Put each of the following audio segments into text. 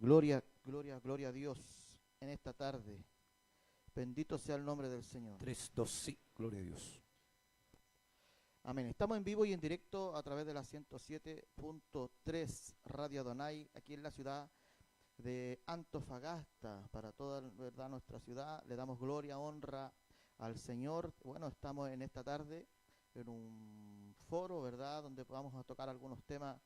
Gloria, gloria, gloria a Dios en esta tarde. Bendito sea el nombre del Señor. 3, 2, sí, gloria a Dios. Amén. Estamos en vivo y en directo a través de la 107.3 Radio Adonai, aquí en la ciudad de Antofagasta, para toda verdad nuestra ciudad. Le damos gloria, honra al Señor. Bueno, estamos en esta tarde en un foro, ¿verdad?, donde vamos a tocar algunos temas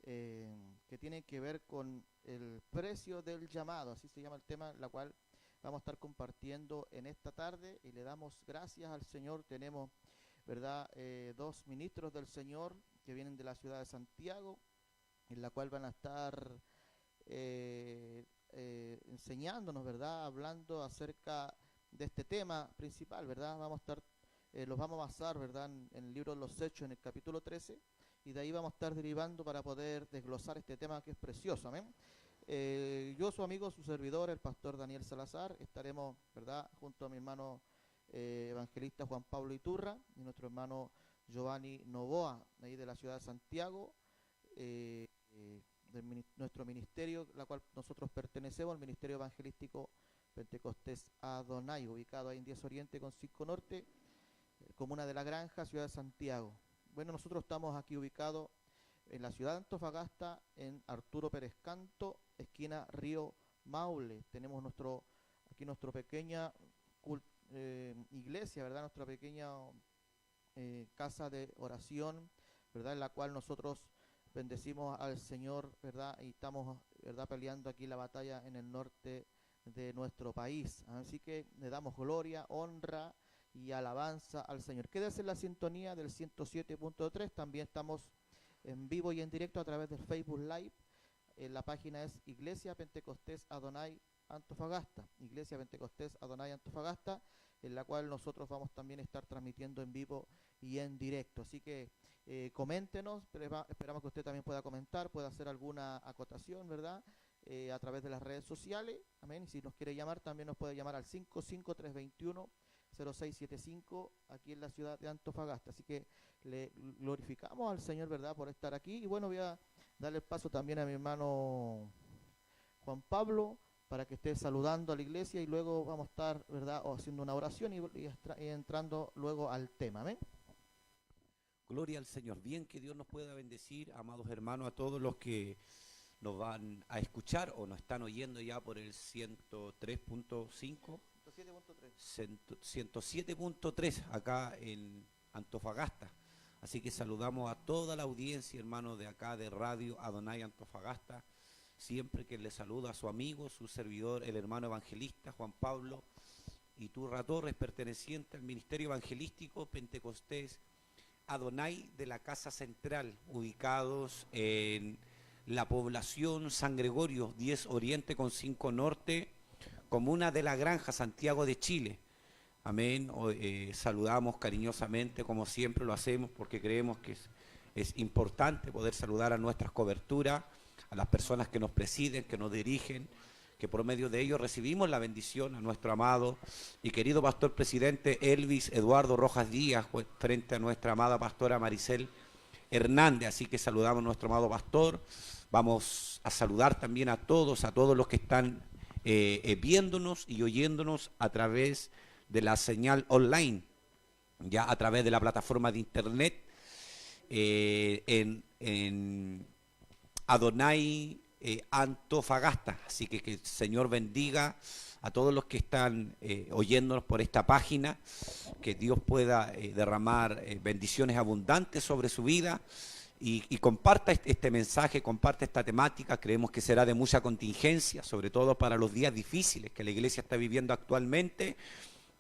que tienen que ver con el precio del llamado, así se llama el tema, la cual vamos a estar compartiendo en esta tarde, y le damos gracias al Señor. Tenemos, ¿verdad?, dos ministros del Señor que vienen de la ciudad de Santiago, en la cual van a estar enseñándonos, ¿verdad?, hablando acerca de este tema principal, ¿verdad? Vamos a estar, los vamos a basar, ¿verdad?, en el libro de los Hechos, en el capítulo 13, y de ahí vamos a estar derivando para poder desglosar este tema que es precioso, amén. Yo, su amigo, su servidor, el pastor Daniel Salazar, estaremos, ¿verdad?, junto a mi hermano evangelista Juan Pablo Iturra y nuestro hermano Giovanni Novoa, de ahí de la ciudad de Santiago, nuestro ministerio, la cual nosotros pertenecemos, el Ministerio Evangelístico Pentecostés Adonai, ubicado ahí en 10 Oriente con 5 Norte, comuna de La Granja, ciudad de Santiago. Bueno, nosotros estamos aquí ubicados en la ciudad de Antofagasta, en Arturo Pérez Canto, esquina Río Maule. Tenemos nuestra pequeña iglesia, ¿verdad?, nuestra pequeña casa de oración, ¿verdad?, en la cual nosotros bendecimos al Señor, ¿verdad?, y estamos, ¿verdad?, peleando aquí la batalla en el norte de nuestro país. Así que le damos gloria, honra y alabanza al Señor. Quédese en la sintonía del 107.3. También estamos en vivo y en directo a través del Facebook Live. La página es Iglesia Pentecostés Adonai Antofagasta, Iglesia Pentecostés Adonai Antofagasta, en la cual nosotros vamos también a estar transmitiendo en vivo y en directo. Así que coméntenos, esperamos que usted también pueda comentar, pueda hacer alguna acotación, ¿verdad?, a través de las redes sociales, amén. Y si nos quiere llamar, también nos puede llamar al 55321-0675, aquí en la ciudad de Antofagasta. Así que le glorificamos al Señor, ¿verdad?, por estar aquí. Y bueno, voy a darle el paso también a mi hermano Juan Pablo para que esté saludando a la iglesia, y luego vamos a estar, ¿verdad?, haciendo una oración y entrando luego al tema, amén. Gloria al Señor. Bien, que Dios nos pueda bendecir, amados hermanos, a todos los que nos van a escuchar o nos están oyendo ya por el 103.5, 107.3 acá en Antofagasta. Así que saludamos a toda la audiencia, hermanos, de acá de Radio Adonai Antofagasta. Siempre que le saluda a su amigo, su servidor, el hermano evangelista Juan Pablo Iturra Torres, perteneciente al Ministerio Evangelístico Pentecostés Adonai de la Casa Central, ubicados en la población San Gregorio, 10 Oriente con 5 Norte, comuna de La Granja, Santiago de Chile. Amén. Saludamos cariñosamente, como siempre lo hacemos, porque creemos que es importante poder saludar a nuestras coberturas, a las personas que nos presiden, que nos dirigen, que por medio de ellos recibimos la bendición, a nuestro amado y querido pastor presidente Elvis Eduardo Rojas Díaz, frente a nuestra amada pastora Maricel Hernández. Así que saludamos a nuestro amado pastor. Vamos a saludar también a todos los que están viéndonos y oyéndonos a través de la señal online, ya a través de la plataforma de internet, en Adonai Antofagasta. Así que el Señor bendiga a todos los que están oyéndonos por esta página, que Dios pueda derramar bendiciones abundantes sobre su vida, y comparta este mensaje, comparta esta temática. Creemos que será de mucha contingencia, sobre todo para los días difíciles que la iglesia está viviendo actualmente,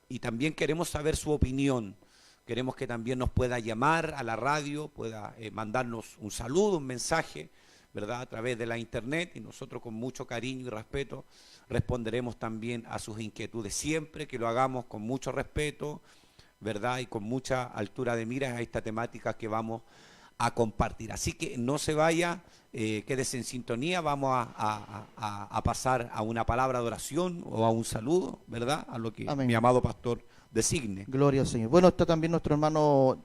y también queremos saber su opinión. Queremos que también nos pueda llamar a la radio, pueda mandarnos un saludo, un mensaje, ¿verdad?, a través de la internet, y nosotros con mucho cariño y respeto responderemos también a sus inquietudes, siempre que lo hagamos con mucho respeto, ¿verdad?, y con mucha altura de miras a esta temática que vamos a compartir. Así que no se vaya, quédese en sintonía. Vamos a pasar a una palabra de oración o a un saludo, ¿verdad?, a lo que amén, mi amado pastor designe. Gloria al Señor. Bueno, está también nuestro hermano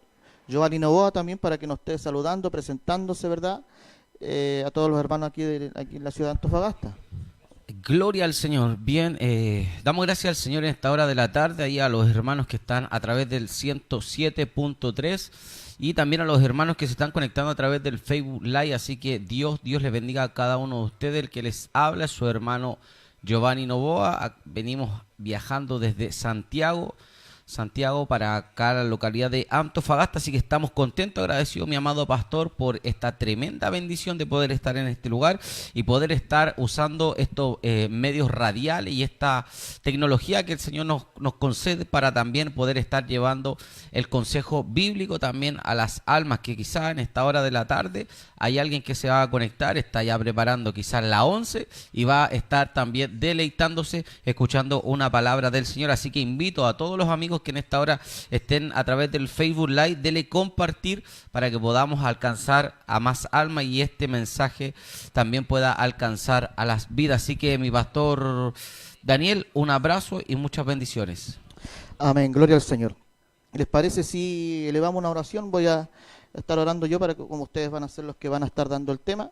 Giovanni Novoa también, para que nos esté saludando, presentándose, ¿verdad?, a todos los hermanos aquí en la ciudad de Antofagasta. Gloria al Señor. Bien, damos gracias al Señor en esta hora de la tarde, ahí a los hermanos que están a través del 107.3 y también a los hermanos que se están conectando a través del Facebook Live. Así que Dios les bendiga a cada uno de ustedes. El que les habla es su hermano Giovanni Novoa. Venimos viajando desde Santiago para acá, la localidad de Antofagasta, así que estamos contentos, agradecidos, mi amado pastor, por esta tremenda bendición de poder estar en este lugar y poder estar usando estos medios radiales y esta tecnología que el Señor nos concede para también poder estar llevando el consejo bíblico también a las almas, que quizás en esta hora de la tarde hay alguien que se va a conectar, está ya preparando quizás la 11 y va a estar también deleitándose, escuchando una palabra del Señor. Así que invito a todos los amigos que en esta hora estén a través del Facebook Live, dele compartir para que podamos alcanzar a más almas y este mensaje también pueda alcanzar a las vidas. Así que mi pastor Daniel, un abrazo y muchas bendiciones. Amén, gloria al Señor. ¿Les parece si elevamos una oración? Voy a estar orando yo para que, como ustedes van a ser los que van a estar dando el tema.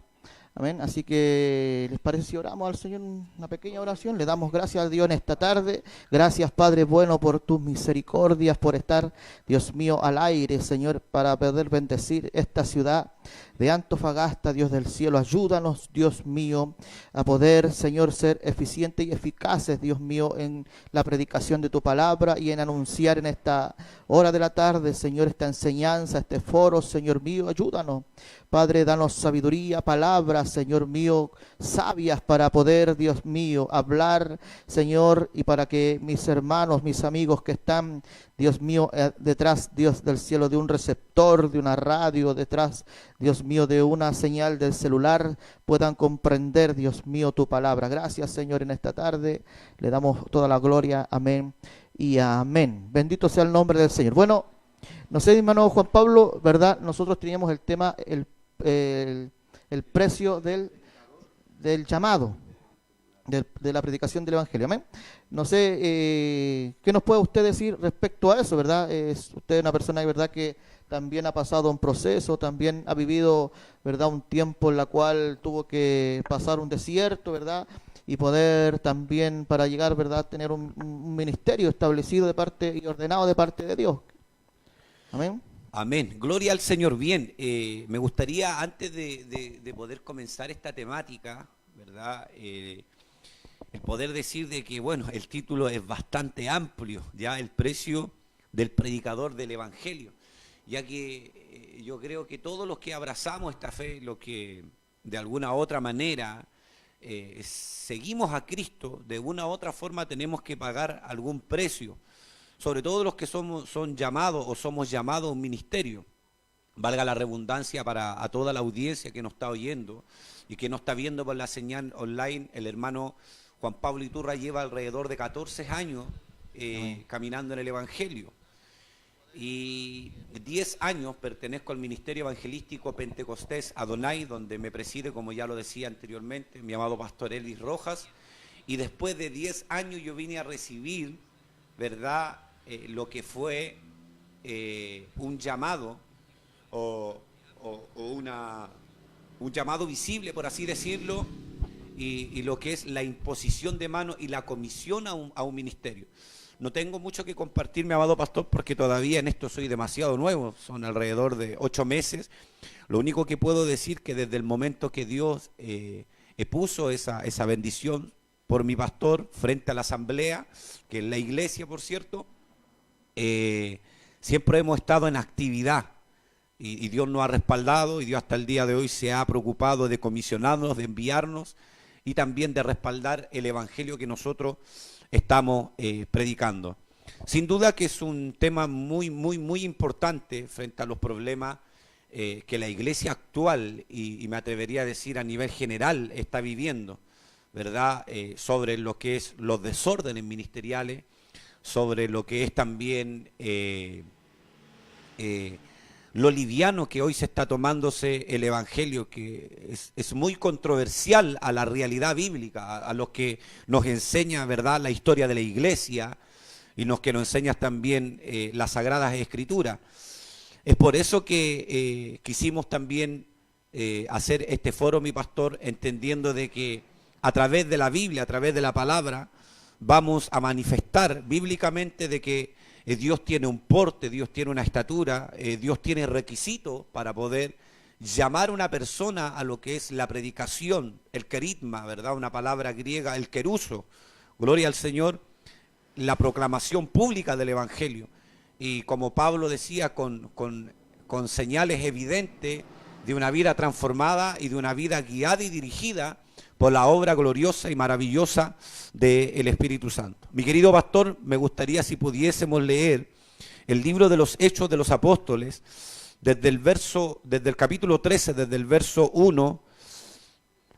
Amén. Así que, ¿les parece si oramos al Señor una pequeña oración? Le damos gracias a Dios en esta tarde. Gracias, Padre bueno, por tus misericordias, por estar, Dios mío, al aire, Señor, para poder bendecir esta ciudad de Antofagasta, Dios del cielo. Ayúdanos, Dios mío, a poder, Señor, ser eficientes y eficaces, Dios mío, en la predicación de tu palabra y en anunciar en esta hora de la tarde, Señor, esta enseñanza, este foro, Señor mío. Ayúdanos, Padre, danos sabiduría, palabras, Señor mío, sabias para poder, Dios mío, hablar, Señor, y para que mis hermanos, mis amigos que están, Dios mío, detrás, Dios del cielo, de un receptor, de una radio, detrás, Dios mío, de una señal del celular, puedan comprender, Dios mío, tu palabra. Gracias, Señor, en esta tarde. Le damos toda la gloria. Amén y amén. Bendito sea el nombre del Señor. Bueno, no sé, hermano Juan Pablo, ¿verdad? Nosotros teníamos el tema, el precio del llamado, de la predicación del Evangelio. Amén. No sé, ¿qué nos puede usted decir respecto a eso, verdad? Es usted una persona, verdad, que también ha pasado un proceso, también ha vivido, verdad, un tiempo en la cual tuvo que pasar un desierto, verdad, y poder también para llegar, verdad, tener un ministerio establecido de parte y ordenado de parte de Dios. Amén. Amén. Gloria al Señor. Bien, me gustaría, antes de poder comenzar esta temática, ¿verdad? El poder decir de que, bueno, el título es bastante amplio, ya el precio del predicador del Evangelio, ya que yo creo que todos los que abrazamos esta fe, los que de alguna u otra manera seguimos a Cristo, de una u otra forma tenemos que pagar algún precio, sobre todo los que son llamados o somos llamados a un ministerio. Valga la redundancia para a toda la audiencia que nos está oyendo y que nos está viendo por la señal online. El hermano Juan Pablo Iturra lleva alrededor de 14 años caminando en el Evangelio. Y 10 años pertenezco al Ministerio Evangelístico Pentecostés Adonai, donde me preside, como ya lo decía anteriormente, mi amado pastor Elvis Rojas. Y después de 10 años yo vine a recibir, ¿verdad?, lo que fue un llamado un llamado visible, por así decirlo, y lo que es la imposición de manos y la comisión a un ministerio. No tengo mucho que compartir, mi amado pastor, porque todavía en esto soy demasiado nuevo, son alrededor de 8 meses. Lo único que puedo decir que desde el momento que Dios puso esa bendición por mi pastor frente a la asamblea, que es la iglesia, por cierto, siempre hemos estado en actividad y Dios nos ha respaldado y Dios hasta el día de hoy se ha preocupado de comisionarnos, de enviarnos y también de respaldar el evangelio que nosotros estamos predicando. Sin duda que es un tema muy, muy, muy importante frente a los problemas que la iglesia actual y me atrevería a decir a nivel general está viviendo, ¿verdad? Sobre lo que es los desórdenes ministeriales, sobre lo que es también lo liviano que hoy se está tomándose el evangelio, que es muy controversial a la realidad bíblica, a lo que nos enseña, ¿verdad?, la historia de la iglesia y que nos enseña también las Sagradas Escrituras. Es por eso que quisimos también hacer este foro, mi pastor, entendiendo de que a través de la Biblia, a través de la palabra, vamos a manifestar bíblicamente de que Dios tiene un porte, Dios tiene una estatura, Dios tiene requisitos para poder llamar a una persona a lo que es la predicación, el querigma, ¿verdad? Una palabra griega, el queruso, gloria al Señor, la proclamación pública del Evangelio. Y como Pablo decía, con señales evidentes de una vida transformada y de una vida guiada y dirigida por la obra gloriosa y maravillosa del Espíritu Santo. Mi querido pastor, me gustaría si pudiésemos leer el libro de los Hechos de los Apóstoles, desde el capítulo 13, desde el verso 1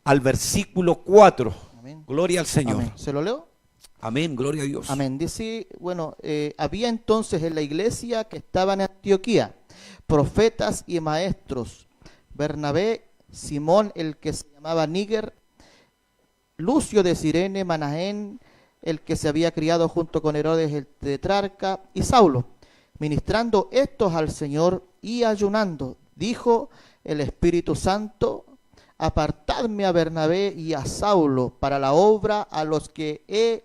al versículo 4. Amén. Gloria al Señor. Amén. ¿Se lo leo? Amén, gloria a Dios. Amén. Dice, bueno, había entonces en la iglesia que estaba en Antioquía profetas y maestros: Bernabé, Simón, el que se llamaba Níger, Lucio de Cirene, Manaén, el que se había criado junto con Herodes el tetrarca, y Saulo. Ministrando estos al Señor y ayunando, dijo el Espíritu Santo: apartadme a Bernabé y a Saulo para la obra a los que he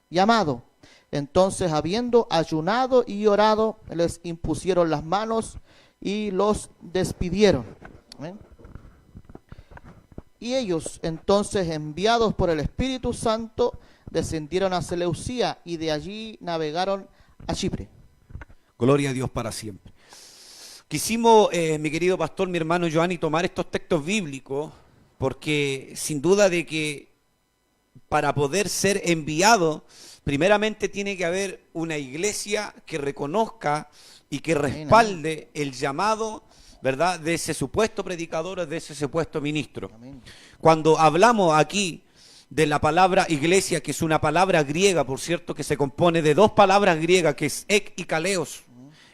llamado. Entonces, habiendo ayunado y orado, les impusieron las manos y los despidieron. ¿Amén? Y ellos, entonces, enviados por el Espíritu Santo, descendieron a Seleucía y de allí navegaron a Chipre. Gloria a Dios para siempre. Quisimos, mi querido pastor, mi hermano Giovanni, tomar estos textos bíblicos porque sin duda de que para poder ser enviado, primeramente tiene que haber una iglesia que reconozca y que respalde el llamado, ¿verdad?, de ese supuesto predicador, de ese supuesto ministro. Amén. Cuando hablamos aquí de la palabra iglesia, que es una palabra griega, por cierto, que se compone de dos palabras griegas, que es ek y kaleos.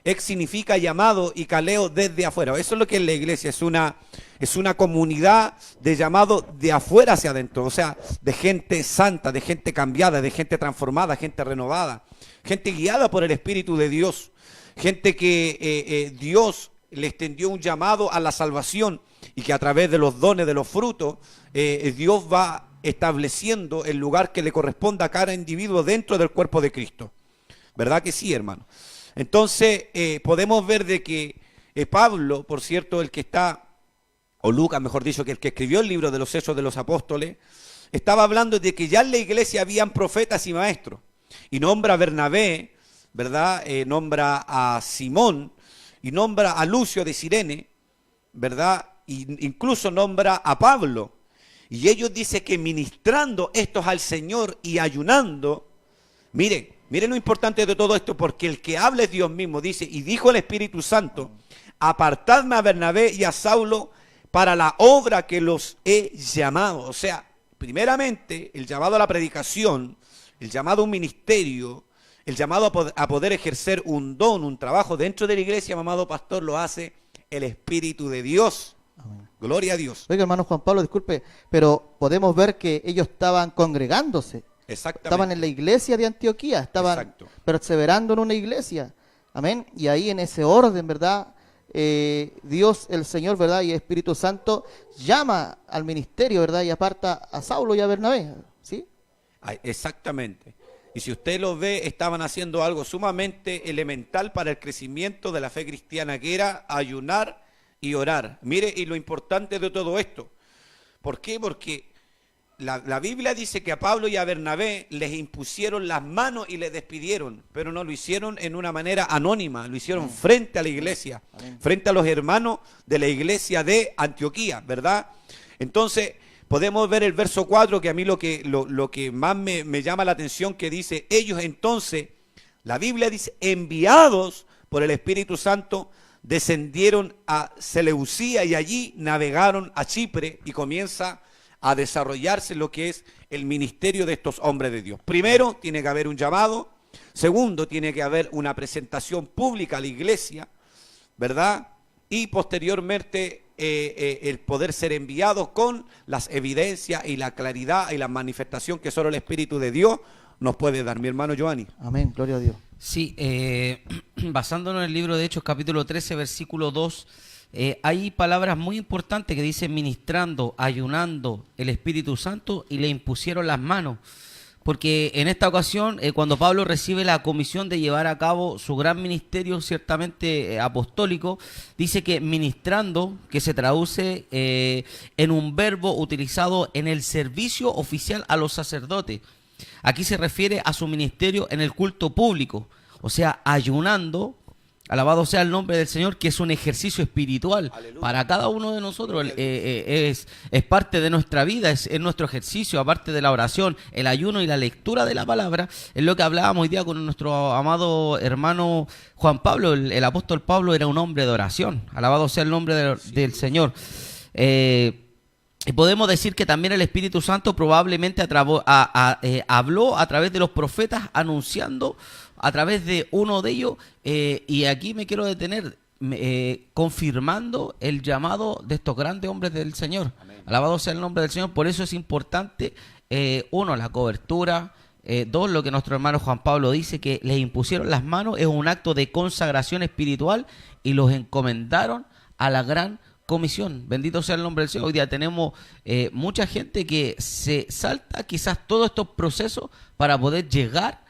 Ek significa llamado y kaleo desde afuera. Eso es lo que es la iglesia, es una comunidad de llamado de afuera hacia adentro, o sea, de gente santa, de gente cambiada, de gente transformada, gente renovada, gente guiada por el Espíritu de Dios, gente que Dios le extendió un llamado a la salvación y que a través de los dones, de los frutos, Dios va estableciendo el lugar que le corresponda a cada individuo dentro del cuerpo de Cristo. ¿Verdad que sí, hermano? Entonces, podemos ver de que Pablo, por cierto, el que está, o Lucas, mejor dicho, que el que escribió el libro de los Hechos de los Apóstoles, estaba hablando de que ya en la iglesia habían profetas y maestros. Y nombra a Bernabé, ¿verdad? Nombra a Simón y nombra a Lucio de Cirene, ¿verdad? Y incluso nombra a Pablo. Y ellos dicen que ministrando estos al Señor y ayunando, miren lo importante de todo esto, porque el que habla es Dios mismo, dice, y dijo el Espíritu Santo: apartadme a Bernabé y a Saulo para la obra que los he llamado. O sea, primeramente, el llamado a la predicación, el llamado a un ministerio, el llamado a poder ejercer un don, un trabajo dentro de la iglesia, amado pastor, lo hace el Espíritu de Dios. Amén. Gloria a Dios. Oiga, hermano Juan Pablo, disculpe, pero podemos ver que ellos estaban congregándose. Exactamente. Estaban en la iglesia de Antioquía, estaban Exacto. perseverando en una iglesia. Amén. Y ahí en ese orden, ¿verdad? Dios, el Señor, ¿verdad? Y el Espíritu Santo llama al ministerio, ¿verdad? Y aparta a Saulo y a Bernabé, ¿sí? Ay, exactamente. Y si usted lo ve, estaban haciendo algo sumamente elemental para el crecimiento de la fe cristiana, que era ayunar y orar. Mire, y lo importante de todo esto. ¿Por qué? Porque la Biblia dice que a Pablo y a Bernabé les impusieron las manos y les despidieron, pero no lo hicieron en una manera anónima, lo hicieron frente a la iglesia, frente a los hermanos de la iglesia de Antioquía, ¿verdad? Entonces, podemos ver el verso 4, que a mí lo que más me llama la atención, que dice, ellos entonces, la Biblia dice, enviados por el Espíritu Santo, descendieron a Seleucía y allí navegaron a Chipre, y comienza a desarrollarse lo que es el ministerio de estos hombres de Dios. Primero, tiene que haber un llamado. Segundo, tiene que haber una presentación pública a la iglesia, ¿verdad? Y posteriormente, el poder ser enviados con las evidencias y la claridad y la manifestación que solo el Espíritu de Dios nos puede dar. Mi hermano Giovanni. Amén, gloria a Dios. Sí, basándonos en el libro de Hechos, capítulo 13, versículo 2, hay palabras muy importantes que dicen ministrando, ayunando el Espíritu Santo y le impusieron las manos. Porque en esta ocasión, cuando Pablo recibe la comisión de llevar a cabo su gran ministerio, ciertamente apostólico, dice que ministrando, que se traduce en un verbo utilizado en el servicio oficial a los sacerdotes. Aquí se refiere a su ministerio en el culto público, o sea, ayunando. Alabado sea el nombre del Señor, que es un ejercicio espiritual. Aleluya. Para cada uno de nosotros. Es parte de nuestra vida, es nuestro ejercicio, aparte de la oración, el ayuno y la lectura de la palabra. Es lo que hablábamos hoy día con nuestro amado hermano Juan Pablo. El apóstol Pablo era un hombre de oración. Alabado sea el nombre del Señor. Y podemos decir que también el Espíritu Santo probablemente habló a través de los profetas, anunciando a través de uno de ellos, y aquí me quiero detener, confirmando el llamado de estos grandes hombres del Señor. Amén. Alabado sea el nombre del Señor. Por eso es importante, uno, la cobertura, dos, lo que nuestro hermano Juan Pablo dice, que les impusieron las manos, es un acto de consagración espiritual y los encomendaron a la gran comisión. Bendito sea el nombre del Señor. Hoy día tenemos mucha gente que se salta quizás todos estos procesos para poder llegar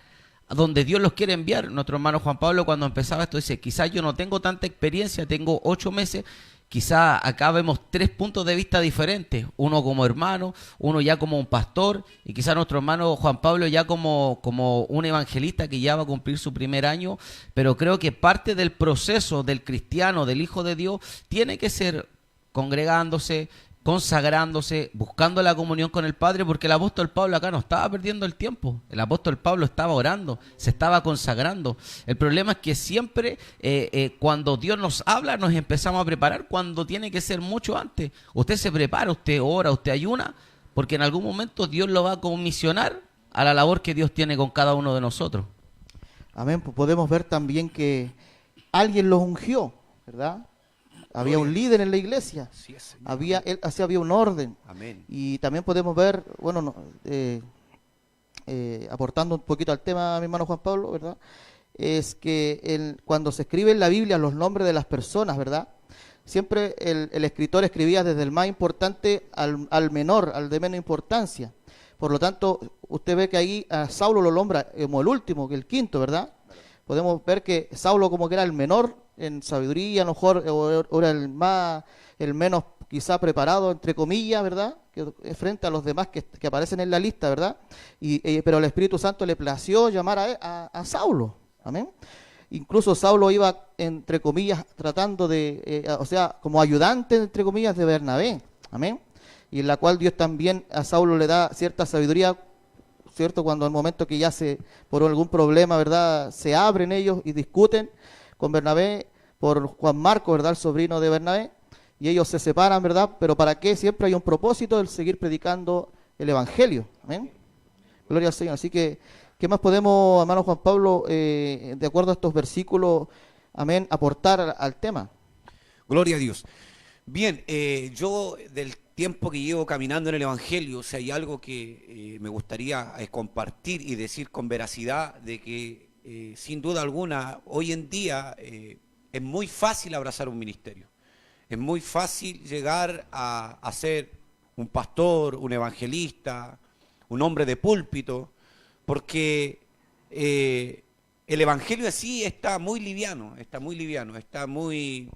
a donde Dios los quiere enviar. Nuestro hermano Juan Pablo, cuando empezaba esto, dice, quizás yo no tengo tanta experiencia, tengo 8 meses, quizás acá vemos 3 puntos de vista diferentes, uno como hermano, uno ya como un pastor, y quizás nuestro hermano Juan Pablo ya como un evangelista que ya va a cumplir su primer año. Pero creo que parte del proceso del cristiano, del Hijo de Dios, tiene que ser congregándose, consagrándose, buscando la comunión con el Padre, porque el apóstol Pablo acá no estaba perdiendo el tiempo. El apóstol Pablo estaba orando, se estaba consagrando. El problema es que siempre cuando Dios nos habla, nos empezamos a preparar cuando tiene que ser mucho antes. Usted se prepara, usted ora, usted ayuna, porque en algún momento Dios lo va a comisionar a la labor que Dios tiene con cada uno de nosotros. Amén. Pues podemos ver también que alguien los ungió, ¿verdad? Había un líder en la iglesia, sí, había un orden. Amén. Y también podemos ver, bueno, aportando un poquito al tema, mi hermano Juan Pablo, ¿verdad? Es que cuando se escribe en la Biblia los nombres de las personas, ¿verdad? Siempre el escritor escribía desde el más importante al menor, al de menos importancia. Por lo tanto, usted ve que ahí a Saulo lo nombra como el último, que el quinto, ¿verdad? Podemos ver que Saulo como que era el menor en sabiduría, a lo mejor era el menos quizá preparado, entre comillas, ¿verdad? Que frente a los demás que aparecen en la lista, ¿verdad? Pero el Espíritu Santo le plació llamar a Saulo, amén. Incluso Saulo iba, entre comillas, tratando o sea, como ayudante, entre comillas, de Bernabé, amén. Y en la cual Dios también a Saulo le da cierta sabiduría, ¿cierto? Cuando al momento que ya por algún problema, ¿verdad?, se abren ellos y discuten con Bernabé por Juan Marcos, ¿verdad?, el sobrino de Bernabé, y ellos se separan, ¿verdad? Pero ¿para qué? Siempre hay un propósito del seguir predicando el Evangelio, amén. Gloria al Señor. Así que, ¿qué más podemos, hermano Juan Pablo, de acuerdo a estos versículos, amén, aportar al tema? Gloria a Dios. Bien, yo del tiempo que llevo caminando en el Evangelio, o sea, hay algo que me gustaría compartir y decir con veracidad, de que sin duda alguna, hoy en día es muy fácil abrazar un ministerio. Es muy fácil llegar a ser un pastor, un evangelista, un hombre de púlpito, porque el Evangelio así está muy liviano, está muy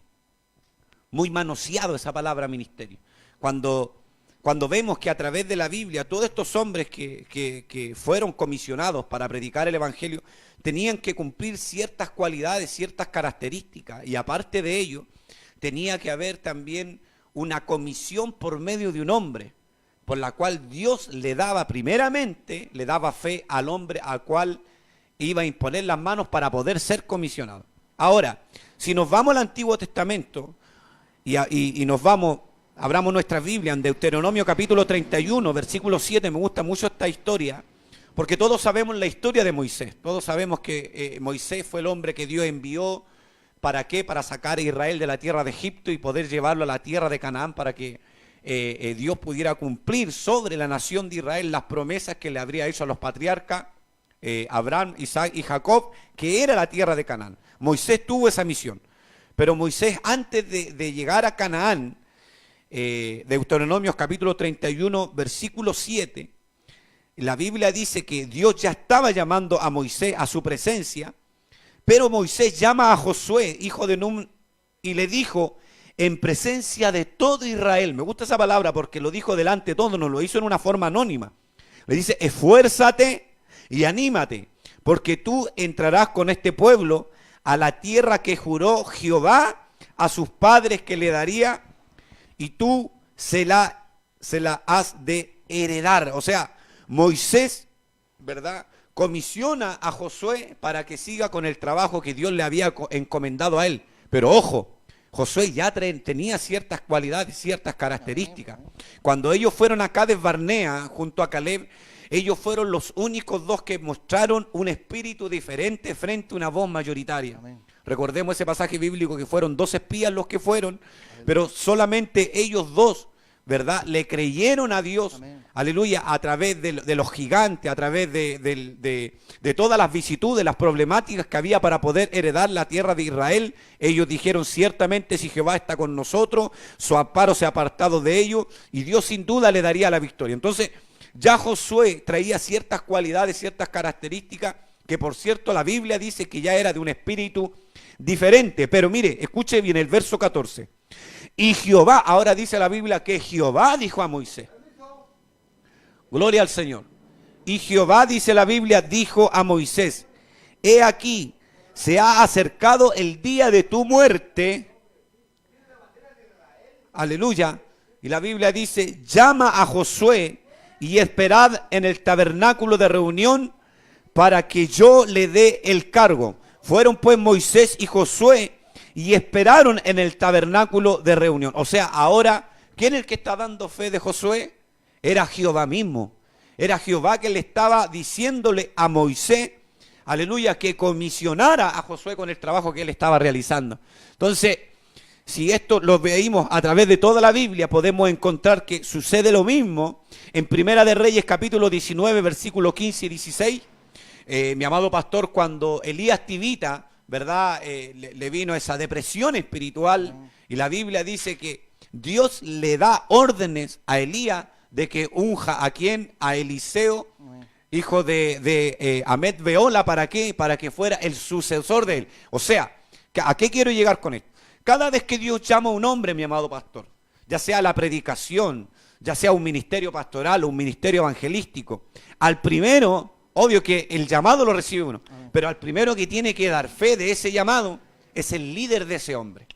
manoseado esa palabra ministerio. Cuando vemos que a través de la Biblia todos estos hombres que fueron comisionados para predicar el Evangelio tenían que cumplir ciertas cualidades, ciertas características, y aparte de ello tenía que haber también una comisión por medio de un hombre, por la cual Dios le daba fe al hombre al cual iba a imponer las manos para poder ser comisionado. Ahora, si nos vamos al Antiguo Testamento y nos vamos, abramos nuestra Biblia en Deuteronomio capítulo 31, versículo 7, me gusta mucho esta historia, porque todos sabemos la historia de Moisés, todos sabemos que Moisés fue el hombre que Dios envió. ¿Para qué? Para sacar a Israel de la tierra de Egipto y poder llevarlo a la tierra de Canaán, para que Dios pudiera cumplir sobre la nación de Israel las promesas que le habría hecho a los patriarcas Abraham, Isaac y Jacob, que era la tierra de Canaán. Moisés tuvo esa misión, Pero Moisés, antes de llegar a Canaán, Deuteronomios capítulo 31, versículo 7, la Biblia dice que Dios ya estaba llamando a Moisés a su presencia, pero Moisés llama a Josué, hijo de Nun, y le dijo, en presencia de todo Israel, me gusta esa palabra porque lo dijo delante de todos, no lo hizo en una forma anónima. Le dice, esfuérzate y anímate, porque tú entrarás con este pueblo a la tierra que juró Jehová a sus padres que le daría, y tú se la has de heredar. O sea, Moisés, ¿verdad?, comisiona a Josué para que siga con el trabajo que Dios le había encomendado a él. Pero ojo, Josué ya tenía ciertas cualidades, ciertas características. Cuando ellos fueron a Cades Barnea junto a Caleb, ellos fueron los únicos dos que mostraron un espíritu diferente frente a una voz mayoritaria. Amén. Recordemos ese pasaje bíblico que fueron 2 espías los que fueron, pero solamente ellos dos, ¿verdad?, le creyeron a Dios, amén, aleluya, a través de los gigantes, a través de todas las vicitudes, las problemáticas que había para poder heredar la tierra de Israel. Ellos dijeron, ciertamente si Jehová está con nosotros, su amparo se ha apartado de ellos, y Dios sin duda le daría la victoria. Entonces, ya Josué traía ciertas cualidades, ciertas características, que por cierto la Biblia dice que ya era de un espíritu diferente. Pero mire, escuche bien el verso 14. Y Jehová, ahora dice la Biblia que Jehová dijo a Moisés. Gloria al Señor. Y Jehová, dice la Biblia, dijo a Moisés, he aquí, se ha acercado el día de tu muerte. Aleluya. Y la Biblia dice, llama a Josué y esperad en el tabernáculo de reunión para que yo le dé el cargo. Fueron pues Moisés y Josué y esperaron en el tabernáculo de reunión. O sea, ahora, ¿quién es el que está dando fe de Josué? Era Jehová mismo. Era Jehová que le estaba diciéndole a Moisés, aleluya, que comisionara a Josué con el trabajo que él estaba realizando. Entonces, si esto lo veíamos a través de toda la Biblia, podemos encontrar que sucede lo mismo en Primera de Reyes capítulo 19, versículos 15 y 16. Mi amado pastor, cuando Elías Tibita, ¿verdad?, le vino esa depresión espiritual, y la Biblia dice que Dios le da órdenes a Elías de que unja a quién, a Eliseo, hijo de Amet Beola. ¿Para qué? Para que fuera el sucesor de él. O sea, ¿a qué quiero llegar con esto? Cada vez que Dios llama a un hombre, mi amado pastor, ya sea la predicación, ya sea un ministerio pastoral o un ministerio evangelístico, al primero, obvio que el llamado lo recibe uno, pero al primero que tiene que dar fe de ese llamado es el líder de ese hombre,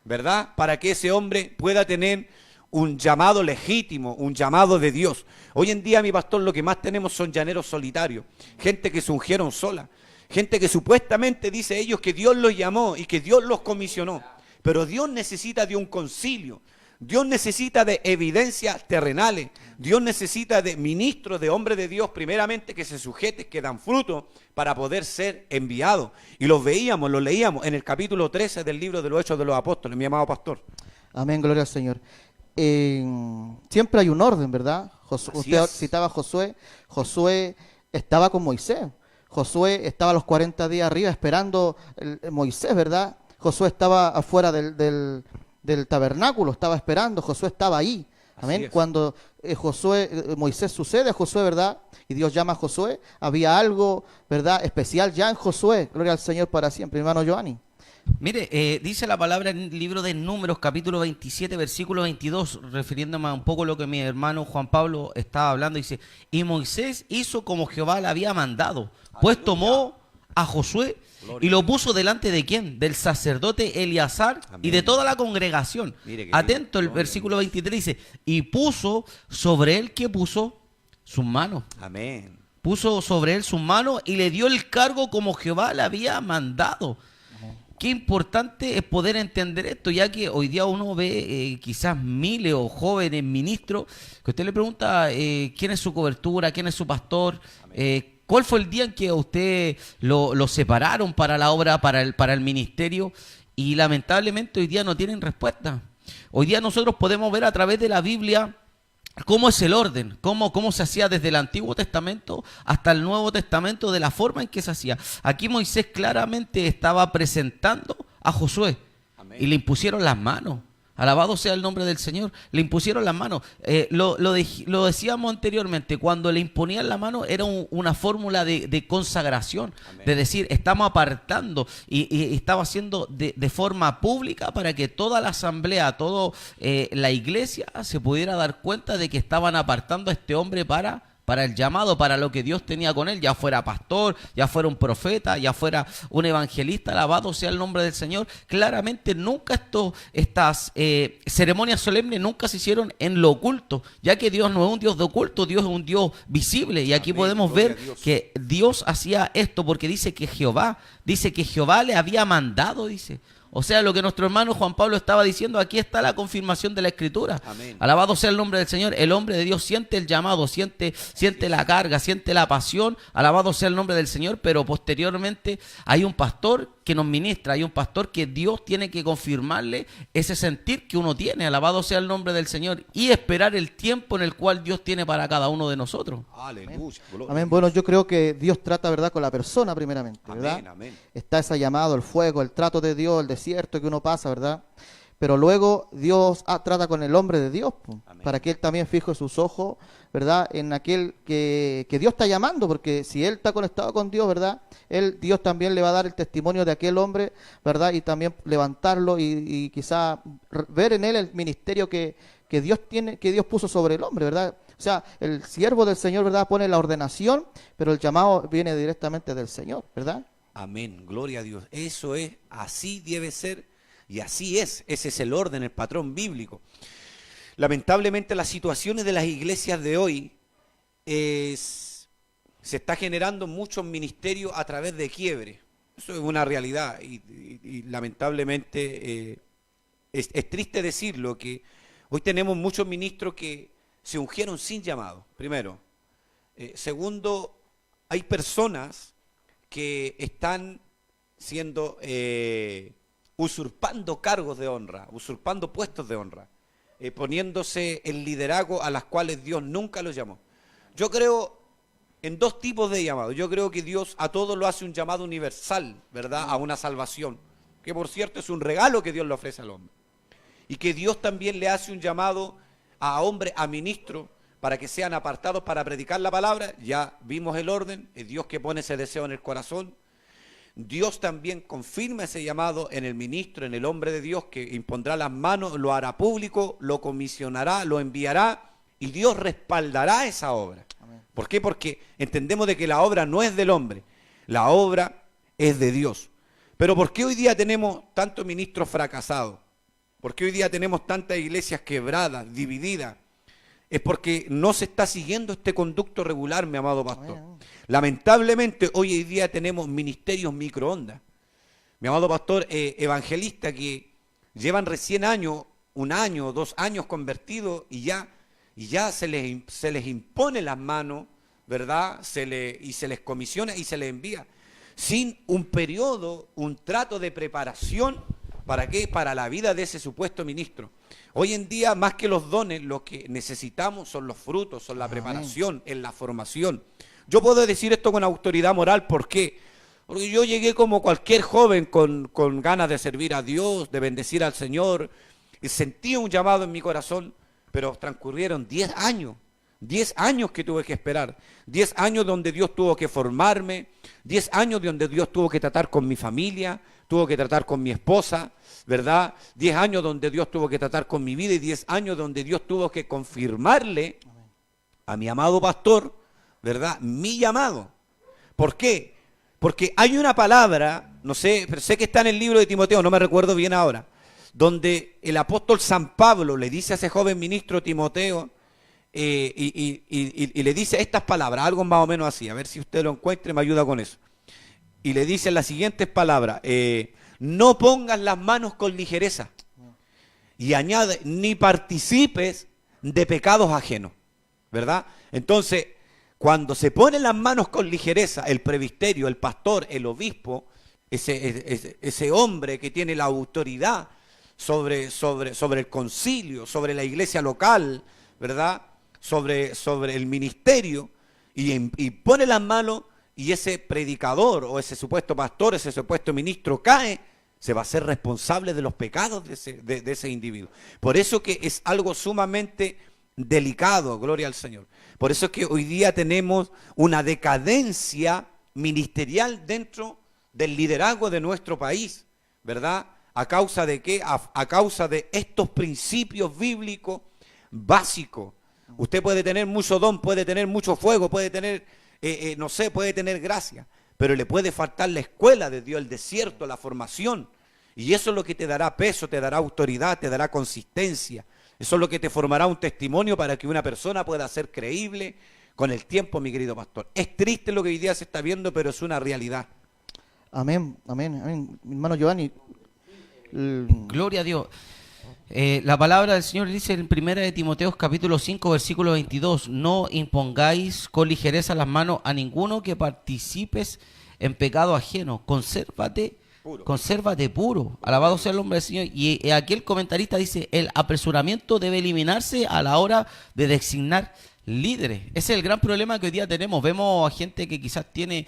¿verdad? Para que ese hombre pueda tener un llamado legítimo, un llamado de Dios. Hoy en día, mi pastor, lo que más tenemos son llaneros solitarios, gente que se ungieron sola, gente que supuestamente dice ellos que Dios los llamó y que Dios los comisionó, pero Dios necesita de un concilio. Dios necesita de evidencias terrenales. Dios necesita de ministros, de hombres de Dios, primeramente que se sujeten, que dan fruto para poder ser enviados. Y los veíamos, los leíamos en el capítulo 13 del libro de los Hechos de los Apóstoles, mi amado pastor. Amén, gloria al Señor. Siempre hay un orden, ¿verdad? Usted citaba a Josué. Josué estaba con Moisés. Josué estaba los 40 días arriba esperando Moisés, ¿verdad? Josué estaba afuera del tabernáculo, estaba esperando, Josué estaba ahí. Amén. Cuando Moisés sucede a Josué, ¿verdad? Y Dios llama a Josué, había algo, ¿verdad?, especial ya en Josué. Gloria al Señor para siempre, hermano Giovanni. Mire, dice la palabra en el libro de Números, capítulo 27, versículo 22, refiriéndome a un poco lo que mi hermano Juan Pablo estaba hablando, dice, y Moisés hizo como Jehová le había mandado, pues tomó a Josué y lo puso delante de ¿quién? Del sacerdote Eleazar. Amén. Y de toda la congregación. Atento, el versículo 23 dice, y puso sobre él, ¿qué puso? Sus manos. Amén. Puso sobre él sus manos y le dio el cargo como Jehová le había mandado. Amén. Qué importante es poder entender esto, ya que hoy día uno ve quizás miles o jóvenes ministros, que usted le pregunta quién es su cobertura, quién es su pastor, ¿cuál fue el día en que a usted lo separaron para la obra, para el ministerio? Y lamentablemente hoy día no tienen respuesta. Hoy día nosotros podemos ver a través de la Biblia cómo es el orden, cómo se hacía desde el Antiguo Testamento hasta el Nuevo Testamento, de la forma en que se hacía. Aquí Moisés claramente estaba presentando a Josué. Amén. Amén. y le impusieron las manos. Alabado sea el nombre del Señor. Le impusieron las manos. Lo decíamos anteriormente, cuando le imponían la mano era una fórmula de consagración, Amén. de decir, estamos apartando y estaba haciendo de forma pública para que toda la asamblea, toda la iglesia se pudiera dar cuenta de que estaban apartando a este hombre para el llamado, para lo que Dios tenía con él, ya fuera pastor, ya fuera un profeta, ya fuera un evangelista. Alabado sea el nombre del Señor. Claramente nunca estas ceremonias solemnes nunca se hicieron en lo oculto, ya que Dios no es un Dios de oculto, Dios es un Dios visible, y aquí Amén. podemos Gloria ver a Dios. que Dios hacía esto porque dice que Jehová le había mandado, dice. O sea, lo que nuestro hermano Juan Pablo estaba diciendo, aquí está la confirmación de la Escritura. Amén. Alabado sea el nombre del Señor. El hombre de Dios siente el llamado, siente la carga, siente la pasión. Alabado sea el nombre del Señor, pero posteriormente hay un pastor que nos ministra, hay un pastor que Dios tiene que confirmarle ese sentir que uno tiene. Alabado sea el nombre del Señor, y esperar el tiempo en el cual Dios tiene para cada uno de nosotros. Aleluya. Gloria a Amén. Dios. Bueno, yo creo que Dios trata, ¿verdad?, con la persona primeramente, ¿verdad? Amén, amén. Está ese llamado, el fuego, el trato de Dios, el desierto que uno pasa, ¿verdad? Pero luego Dios trata con el hombre de Dios, Amén. para que él también fije sus ojos, ¿verdad?, en aquel que Dios está llamando, porque si él está conectado con Dios, ¿verdad?, Dios también le va a dar el testimonio de aquel hombre, ¿verdad?, y también levantarlo y quizá ver en él el ministerio que Dios tiene, que Dios puso sobre el hombre, ¿verdad? O sea, el siervo del Señor, ¿verdad?, pone la ordenación, pero el llamado viene directamente del Señor, ¿verdad? Amén, gloria a Dios. Eso es, así debe ser y así es. Ese es el orden, el patrón bíblico. Lamentablemente las situaciones de las iglesias de hoy se está generando muchos ministerios a través de quiebre. Eso es una realidad y lamentablemente es triste decirlo, que hoy tenemos muchos ministros que se ungieron sin llamado, primero. Segundo, hay personas que están siendo usurpando cargos de honra, usurpando puestos de honra, poniéndose en liderazgo a las cuales Dios nunca los llamó. Yo creo en dos tipos de llamados. Yo creo que Dios a todos lo hace un llamado universal, ¿verdad?, a una salvación, que por cierto es un regalo que Dios le ofrece al hombre. Y que Dios también le hace un llamado a hombres, a ministros, para que sean apartados para predicar la palabra. Ya vimos el orden, es Dios que pone ese deseo en el corazón. Dios también confirma ese llamado en el ministro, en el hombre de Dios, que impondrá las manos, lo hará público, lo comisionará, lo enviará, y Dios respaldará esa obra. Amén. ¿Por qué? Porque entendemos de que la obra no es del hombre, la obra es de Dios. Pero ¿por qué hoy día tenemos tantos ministros fracasados? ¿Por qué hoy día tenemos tantas iglesias quebradas, divididas? Es porque no se está siguiendo este conducto regular, mi amado pastor. Amén. Lamentablemente hoy en día tenemos ministerios microondas. Mi amado pastor, evangelistas que llevan recién un año, 2 años convertidos y ya se les impone las manos, ¿verdad? Y se les comisiona y se les envía. Sin un periodo, un trato de preparación. ¿Para qué? Para la vida de ese supuesto ministro. Hoy en día, más que los dones, lo que necesitamos son los frutos, son la Amén. preparación, en la formación. Yo puedo decir esto con autoridad moral, ¿por qué? Porque yo llegué como cualquier joven con ganas de servir a Dios, de bendecir al Señor, y sentí un llamado en mi corazón, pero transcurrieron 10 años. 10 años que tuve que esperar, 10 años donde Dios tuvo que formarme, 10 años donde Dios tuvo que tratar con mi familia, tuvo que tratar con mi esposa, ¿verdad? 10 años donde Dios tuvo que tratar con mi vida y 10 años donde Dios tuvo que confirmarle a mi amado pastor, ¿verdad?, mi llamado. ¿Por qué? Porque hay una palabra, no sé, pero sé que está en el libro de Timoteo, no me recuerdo bien ahora, donde el apóstol San Pablo le dice a ese joven ministro Timoteo, y le dice estas palabras, algo más o menos así, a ver si usted lo encuentra y me ayuda con eso. Y le dice las siguientes palabras: no pongas las manos con ligereza, y añade, ni participes de pecados ajenos, ¿verdad? Entonces, cuando se ponen las manos con ligereza, el presbiterio, el pastor, el obispo, ese hombre que tiene la autoridad sobre el concilio, sobre la iglesia local, ¿verdad?, sobre el ministerio, y pone las manos, y ese predicador o ese supuesto pastor, ese supuesto ministro cae, se va a ser responsable de los pecados de ese individuo. Por eso que es algo sumamente delicado, gloria al Señor. Por eso es que hoy día tenemos una decadencia ministerial dentro del liderazgo de nuestro país, ¿verdad? ¿A causa de qué? A causa de estos principios bíblicos básicos. Usted puede tener mucho don, puede tener mucho fuego, puede tener, no sé, puede tener gracia, pero le puede faltar la escuela de Dios, el desierto, la formación. Y eso es lo que te dará peso, te dará autoridad, te dará consistencia. Eso es lo que te formará un testimonio para que una persona pueda ser creíble con el tiempo, mi querido pastor. Es triste lo que hoy día se está viendo, pero es una realidad. Amén, amén, amén. Mi hermano Giovanni. Gloria a Dios. La palabra del Señor dice en 1 de Timoteo capítulo 5 versículo 22: no impongáis con ligereza las manos a ninguno que participes en pecado ajeno. Consérvate puro. Alabado sea el nombre del Señor. Y aquí el comentarista dice: el apresuramiento debe eliminarse a la hora de designar líderes. Ese es el gran problema que hoy día tenemos. Vemos a gente que quizás tiene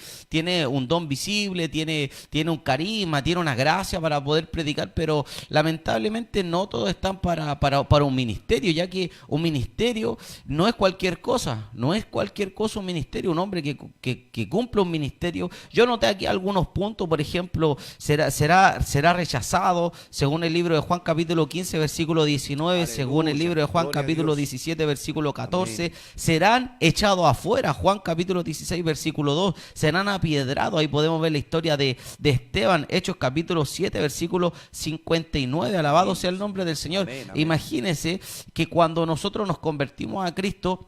un don visible, tiene un carisma, tiene una gracia para poder predicar, pero lamentablemente no todos están para un ministerio, ya que un ministerio no es cualquier cosa, un ministerio, un hombre que cumple un ministerio. Yo noté aquí algunos puntos, por ejemplo, será rechazado, según el libro de Juan capítulo 15, versículo 19, aleluya, según el libro de Juan capítulo 17, versículo 14, amén. Serán echados afuera, Juan capítulo 16, versículo 2, serán apiedrados. Ahí podemos ver la historia de Esteban, Hechos capítulo 7, versículo 59, alabado amén. Sea el nombre del Señor. Amén, amén. Imagínense que cuando nosotros nos convertimos a Cristo,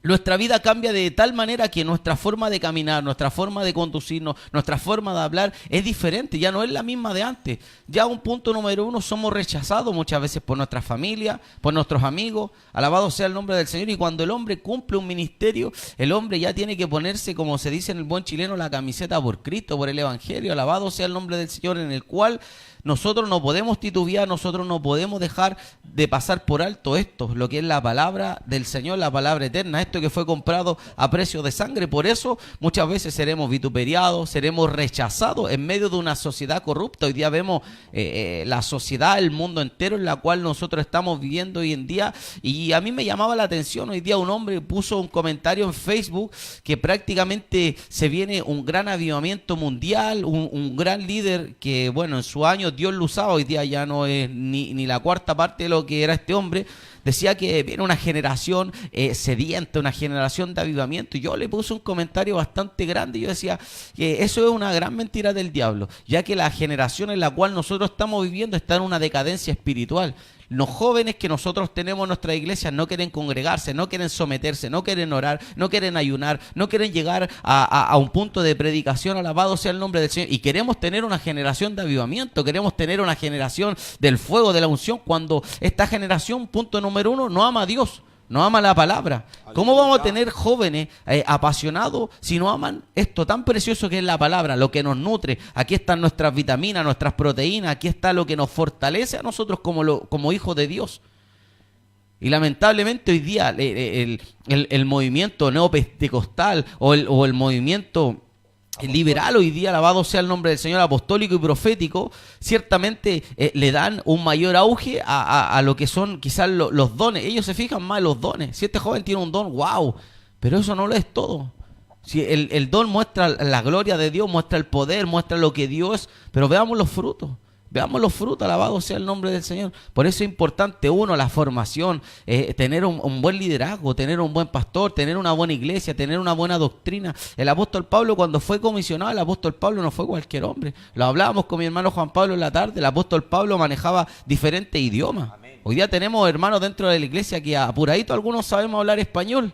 nuestra vida cambia de tal manera que nuestra forma de caminar, nuestra forma de conducirnos, nuestra forma de hablar es diferente, ya no es la misma de antes. Ya un punto número uno, somos rechazados muchas veces por nuestra familia, por nuestros amigos, alabado sea el nombre del Señor. Y cuando el hombre cumple un ministerio, el hombre ya tiene que ponerse, como se dice en el buen chileno, la camiseta por Cristo, por el Evangelio, alabado sea el nombre del Señor, en el cual nosotros no podemos titubear, nosotros no podemos dejar de pasar por alto esto, lo que es la palabra del Señor, la palabra eterna, esto que fue comprado a precio de sangre. Por eso muchas veces seremos vituperiados, seremos rechazados en medio de una sociedad corrupta. Hoy día vemos la sociedad, el mundo entero en la cual nosotros estamos viviendo hoy en día, y a mí me llamaba la atención. Hoy día un hombre puso un comentario en Facebook que prácticamente se viene un gran avivamiento mundial, un gran líder que, bueno, en su año Dios lo usaba, hoy día ya no es ni la cuarta parte de lo que era este hombre. Decía que viene una generación sedienta, una generación de avivamiento, y yo le puse un comentario bastante grande. Yo decía que eso es una gran mentira del diablo, ya que la generación en la cual nosotros estamos viviendo está en una decadencia espiritual. Los jóvenes que nosotros tenemos en nuestra iglesia no quieren congregarse, no quieren someterse, no quieren orar, no quieren ayunar, no quieren llegar a un punto de predicación, alabado sea el nombre del Señor. Y queremos tener una generación de avivamiento, queremos tener una generación del fuego, de la unción, cuando esta generación, punto número uno, no ama a Dios, no ama la palabra. ¿Cómo vamos a tener jóvenes apasionados si no aman esto tan precioso que es la palabra, lo que nos nutre? Aquí están nuestras vitaminas, nuestras proteínas, aquí está lo que nos fortalece a nosotros como hijos de Dios. Y lamentablemente hoy día el movimiento neopentecostal o el movimiento liberal hoy día, alabado sea el nombre del Señor, apostólico y profético, ciertamente le dan un mayor auge a lo que son quizás los dones. Ellos se fijan más en los dones. Si este joven tiene un don, wow, pero eso no lo es todo. Si el don muestra la gloria de Dios, muestra el poder, muestra lo que Dios es, pero veamos los frutos. Veamos los frutos, alabado sea el nombre del Señor. Por eso es importante, uno, la formación, tener un buen liderazgo, tener un buen pastor, tener una buena iglesia, tener una buena doctrina. El apóstol Pablo, cuando fue comisionado, el apóstol Pablo no fue cualquier hombre. Lo hablábamos con mi hermano Juan Pablo en la tarde. El apóstol Pablo manejaba diferentes idiomas. Amén. Hoy día tenemos hermanos dentro de la iglesia que apuradito algunos sabemos hablar español.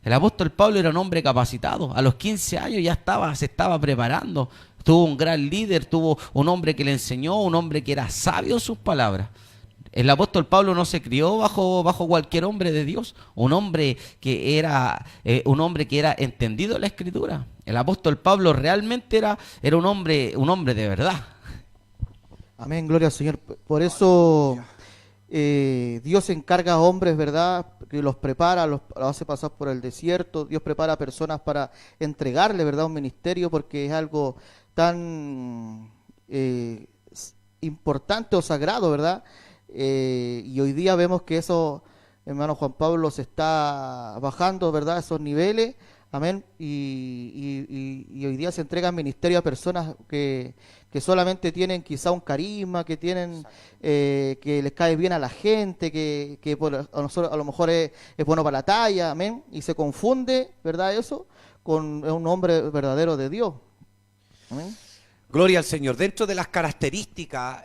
El apóstol Pablo era un hombre capacitado. A los 15 años ya se estaba preparando. Tuvo un gran líder, tuvo un hombre que le enseñó, un hombre que era sabio en sus palabras. El apóstol Pablo no se crió bajo cualquier hombre de Dios, un hombre que era entendido en la Escritura. El apóstol Pablo realmente era un hombre de verdad. Amén, gloria al Señor. Por eso Dios encarga a hombres, ¿verdad?, que los prepara, los hace pasar por el desierto. Dios prepara a personas para entregarle, ¿verdad?, un ministerio, porque es algo tan importante o sagrado, ¿verdad? Y hoy día vemos que eso, hermano Juan Pablo, se está bajando, ¿verdad? Esos niveles, amén. Y hoy día se entregan ministerios a personas que solamente tienen quizá un carisma, que tienen, que les cae bien a la gente, que a nosotros a lo mejor es bueno para la talla, amén. Y se confunde, ¿verdad? Eso con un hombre verdadero de Dios. Amén. Gloria al Señor. Dentro de las características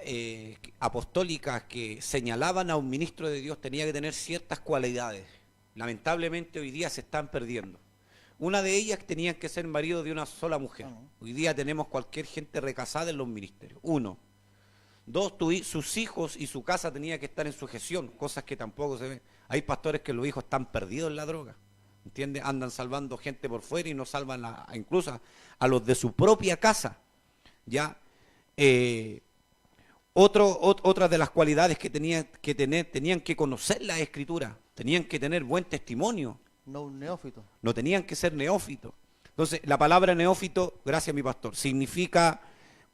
apostólicas que señalaban a un ministro de Dios, tenía que tener ciertas cualidades. Lamentablemente hoy día se están perdiendo. Una de ellas, tenían que ser marido de una sola mujer. Hoy día tenemos cualquier gente recasada en los ministerios. Uno. Dos, sus hijos y su casa tenía que estar en sujeción, cosas que tampoco se ven. Hay pastores que los hijos están perdidos en la droga, ¿entiendes? Andan salvando gente por fuera y no salvan incluso a los de su propia casa. ¿Ya? Otra de las cualidades que tenían que conocer la Escritura, tenían que tener buen testimonio. No un neófito. No tenían que ser neófitos. Entonces, la palabra neófito, gracias mi pastor, significa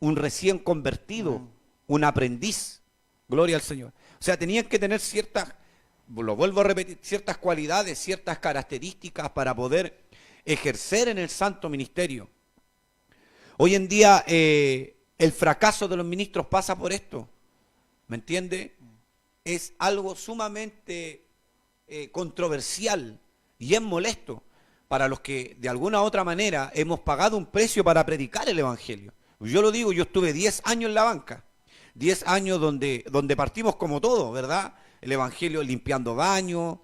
un recién convertido, un aprendiz. Gloria al Señor. O sea, tenían que tener ciertas, lo vuelvo a repetir, ciertas cualidades, ciertas características para poder ejercer en el santo ministerio. Hoy en día el fracaso de los ministros pasa por esto, ¿me entiende? Es algo sumamente controversial y es molesto para los que de alguna u otra manera hemos pagado un precio para predicar el Evangelio. Yo lo digo, yo estuve 10 años en la banca, 10 años donde partimos como todo, ¿verdad? El Evangelio limpiando baños,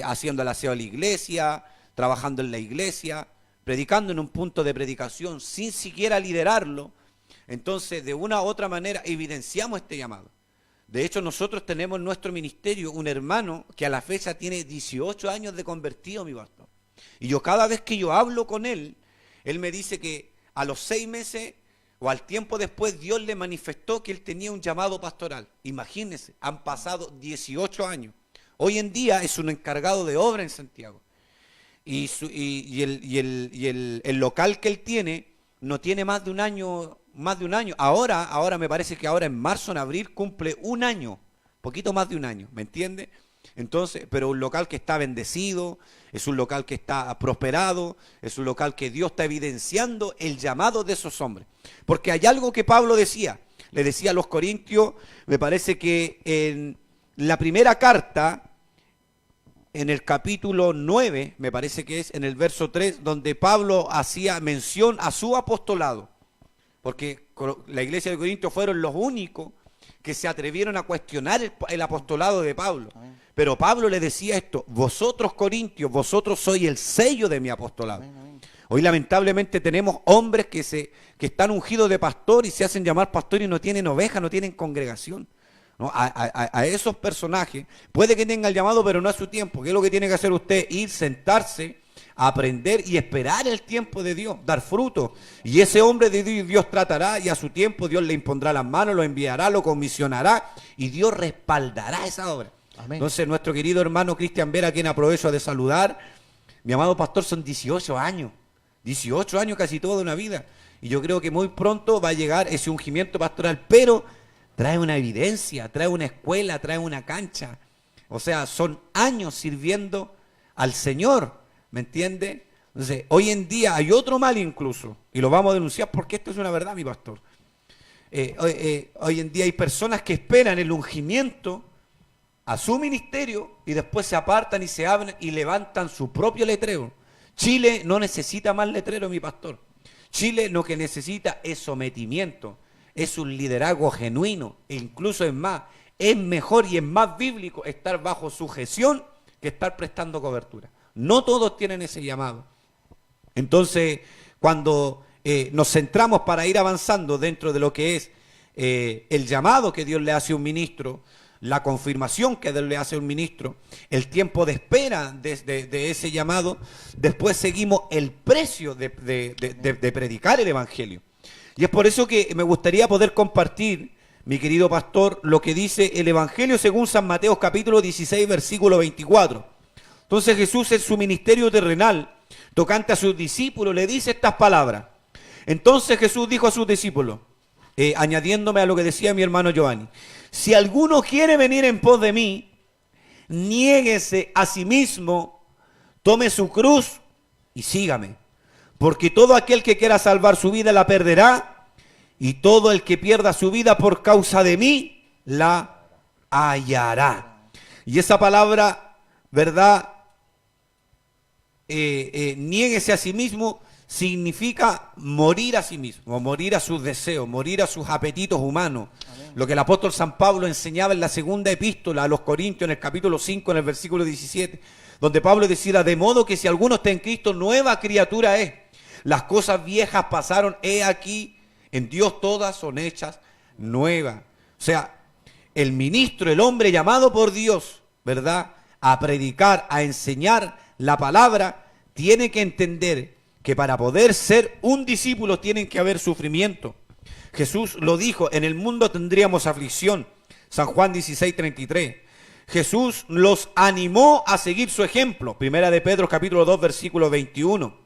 haciendo el aseo de la iglesia, trabajando en la iglesia, predicando en un punto de predicación sin siquiera liderarlo. Entonces, de una u otra manera, evidenciamos este llamado. De hecho, nosotros tenemos en nuestro ministerio un hermano que a la fecha tiene 18 años de convertido, mi pastor. Y yo cada vez que yo hablo con él, él me dice que a los 6 meses o al tiempo después Dios le manifestó que él tenía un llamado pastoral. Imagínense, han pasado 18 años. Hoy en día es un encargado de obra en Santiago. Y el local que él tiene no tiene más de un año. Ahora me parece que ahora en marzo, en abril, cumple un año, poquito más de un año, ¿me entiende? Entonces, pero un local que está bendecido, es un local que está prosperado, es un local que Dios está evidenciando el llamado de esos hombres. Porque hay algo que Pablo le decía a los corintios, me parece que en la primera carta, en el capítulo 9, me parece que es en el verso 3, donde Pablo hacía mención a su apostolado. Porque la iglesia de Corintios fueron los únicos que se atrevieron a cuestionar el apostolado de Pablo. Amén. Pero Pablo le decía esto: vosotros Corintios, vosotros sois el sello de mi apostolado. Amén, amén. Hoy lamentablemente tenemos hombres que están ungidos de pastor y se hacen llamar pastor y no tienen oveja, no tienen congregación. ¿No? A esos personajes puede que tengan el llamado, pero no a su tiempo. ¿Qué es lo que tiene que hacer usted? Ir, sentarse, aprender y esperar el tiempo de Dios, dar fruto. Y ese hombre de Dios tratará, y a su tiempo Dios le impondrá las manos, lo enviará, lo comisionará y Dios respaldará esa obra. Amén. Entonces, nuestro querido hermano Cristian Vera, a quien aprovecho de saludar, mi amado pastor, son 18 años, casi toda una vida. Y yo creo que muy pronto va a llegar ese ungimiento pastoral, pero trae una evidencia, trae una escuela, trae una cancha. O sea, son años sirviendo al Señor. ¿Me entiende? Entonces, hoy en día hay otro mal incluso, y lo vamos a denunciar porque esto es una verdad, mi pastor. Hoy en día hay personas que esperan el ungimiento a su ministerio y después se apartan y se abren y levantan su propio letrero. Chile no necesita más letrero, mi pastor. Chile lo que necesita es sometimiento, es un liderazgo genuino, e incluso es más, es mejor y es más bíblico estar bajo sujeción que estar prestando cobertura. No todos tienen ese llamado. Entonces, cuando nos centramos para ir avanzando dentro de lo que es el llamado que Dios le hace a un ministro, la confirmación que Dios le hace a un ministro, el tiempo de espera de ese llamado, después seguimos el precio de predicar el Evangelio. Y es por eso que me gustaría poder compartir, mi querido pastor, lo que dice el Evangelio según San Mateo capítulo 16, versículo 24. Entonces Jesús en su ministerio terrenal, tocante a sus discípulos, le dice estas palabras. Entonces Jesús dijo a sus discípulos: añadiéndome a lo que decía mi hermano Giovanni, si alguno quiere venir en pos de mí, niéguese a sí mismo, tome su cruz y sígame. Porque todo aquel que quiera salvar su vida la perderá, y todo el que pierda su vida por causa de mí la hallará. Y esa palabra, ¿verdad? Niéguese a sí mismo significa morir a sí mismo, morir a sus deseos, morir a sus apetitos humanos. Amén. Lo que el apóstol San Pablo enseñaba en la segunda epístola a los Corintios, en el capítulo 5, en el versículo 17, donde Pablo decía, de modo que si alguno está en Cristo, nueva criatura es. Las cosas viejas pasaron, he aquí, en Dios todas son hechas nuevas. O sea, el ministro, el hombre llamado por Dios, ¿verdad?, a predicar, a enseñar la palabra, tiene que entender que para poder ser un discípulo tienen que haber sufrimiento. Jesús lo dijo, en el mundo tendríamos aflicción. San Juan 16:33. Jesús los animó a seguir su ejemplo. Primera de Pedro capítulo 2 versículo 21.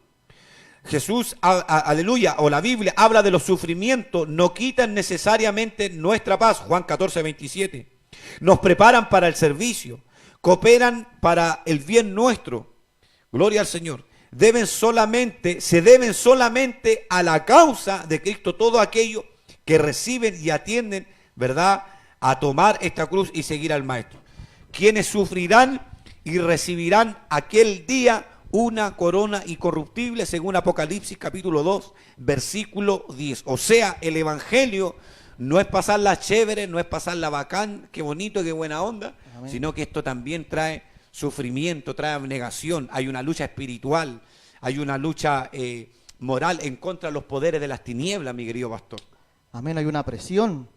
Jesús, aleluya, o la Biblia habla de los sufrimientos, no quitan necesariamente nuestra paz. Juan 14:27. Nos preparan para el servicio, cooperan para el bien nuestro. Gloria al Señor. Se deben solamente a la causa de Cristo todo aquello que reciben y atienden, ¿verdad?, a tomar esta cruz y seguir al Maestro. Quienes sufrirán y recibirán aquel día una corona incorruptible, según Apocalipsis capítulo 2, versículo 10. O sea, el evangelio no es pasarla chévere, no es pasarla bacán, qué bonito, qué buena onda, amén, sino que esto también trae sufrimiento, trae abnegación, hay una lucha espiritual, hay una lucha moral en contra de los poderes de las tinieblas, mi querido pastor. Amén, hay una presión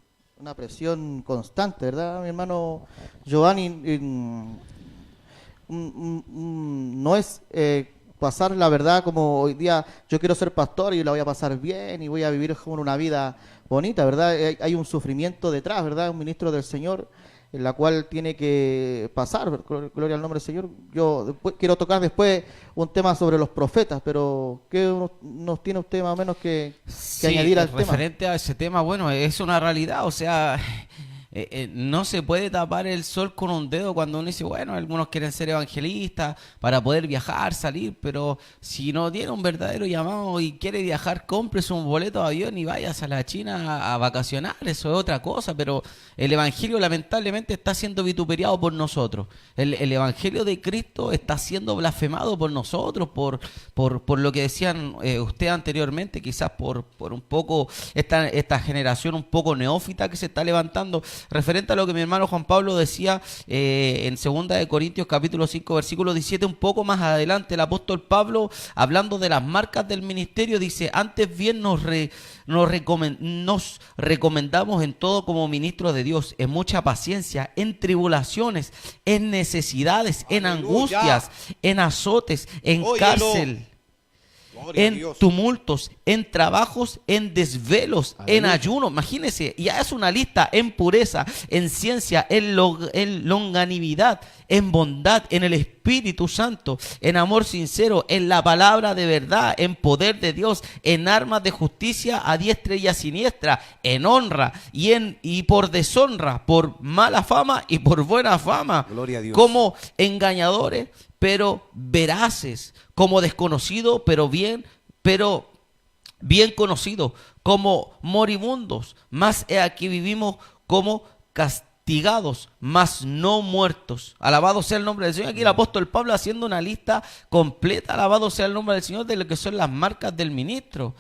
constante, ¿verdad, mi hermano Giovanni? No es pasar la verdad como hoy día yo quiero ser pastor y la voy a pasar bien y voy a vivir como una vida bonita, ¿verdad? Hay un sufrimiento detrás, ¿verdad? Un ministro del Señor en la cual tiene que pasar, gloria al nombre del Señor. Yo quiero tocar después un tema sobre los profetas, pero ¿qué nos tiene usted más o menos que añadir al tema? Referente a ese tema, bueno, es una realidad, o sea, no se puede tapar el sol con un dedo cuando uno dice, bueno, algunos quieren ser evangelistas para poder viajar, salir, pero si no tiene un verdadero llamado y quiere viajar, cómprese un boleto de avión y vayas a la China a vacacionar, eso es otra cosa, pero el evangelio lamentablemente está siendo vituperiado por nosotros. El evangelio de Cristo está siendo blasfemado por nosotros, por lo que decían usted anteriormente, quizás por un poco esta generación un poco neófita que se está levantando. Referente a lo que mi hermano Juan Pablo decía en 2 de Corintios capítulo 5 versículo 17, un poco más adelante, el apóstol Pablo, hablando de las marcas del ministerio, dice, antes bien nos recomendamos en todo como ministros de Dios, en mucha paciencia, en tribulaciones, en necesidades, en angustias, en azotes, en cárcel, en tumultos, en trabajos, en desvelos, en ayuno. Imagínense, ya es una lista, en pureza, en ciencia, en longanimidad, en bondad, en el Espíritu Santo, en amor sincero, en la palabra de verdad, en poder de Dios, en armas de justicia a diestra y a siniestra, en honra y por deshonra, por mala fama y por buena fama. Gloria a Dios. Como engañadores, pero veraces, como desconocido, pero bien conocido, como moribundos, mas aquí vivimos como castigados, mas no muertos. Alabado sea el nombre del Señor. Aquí el apóstol Pablo haciendo una lista completa, alabado sea el nombre del Señor, de lo que son las marcas del ministro.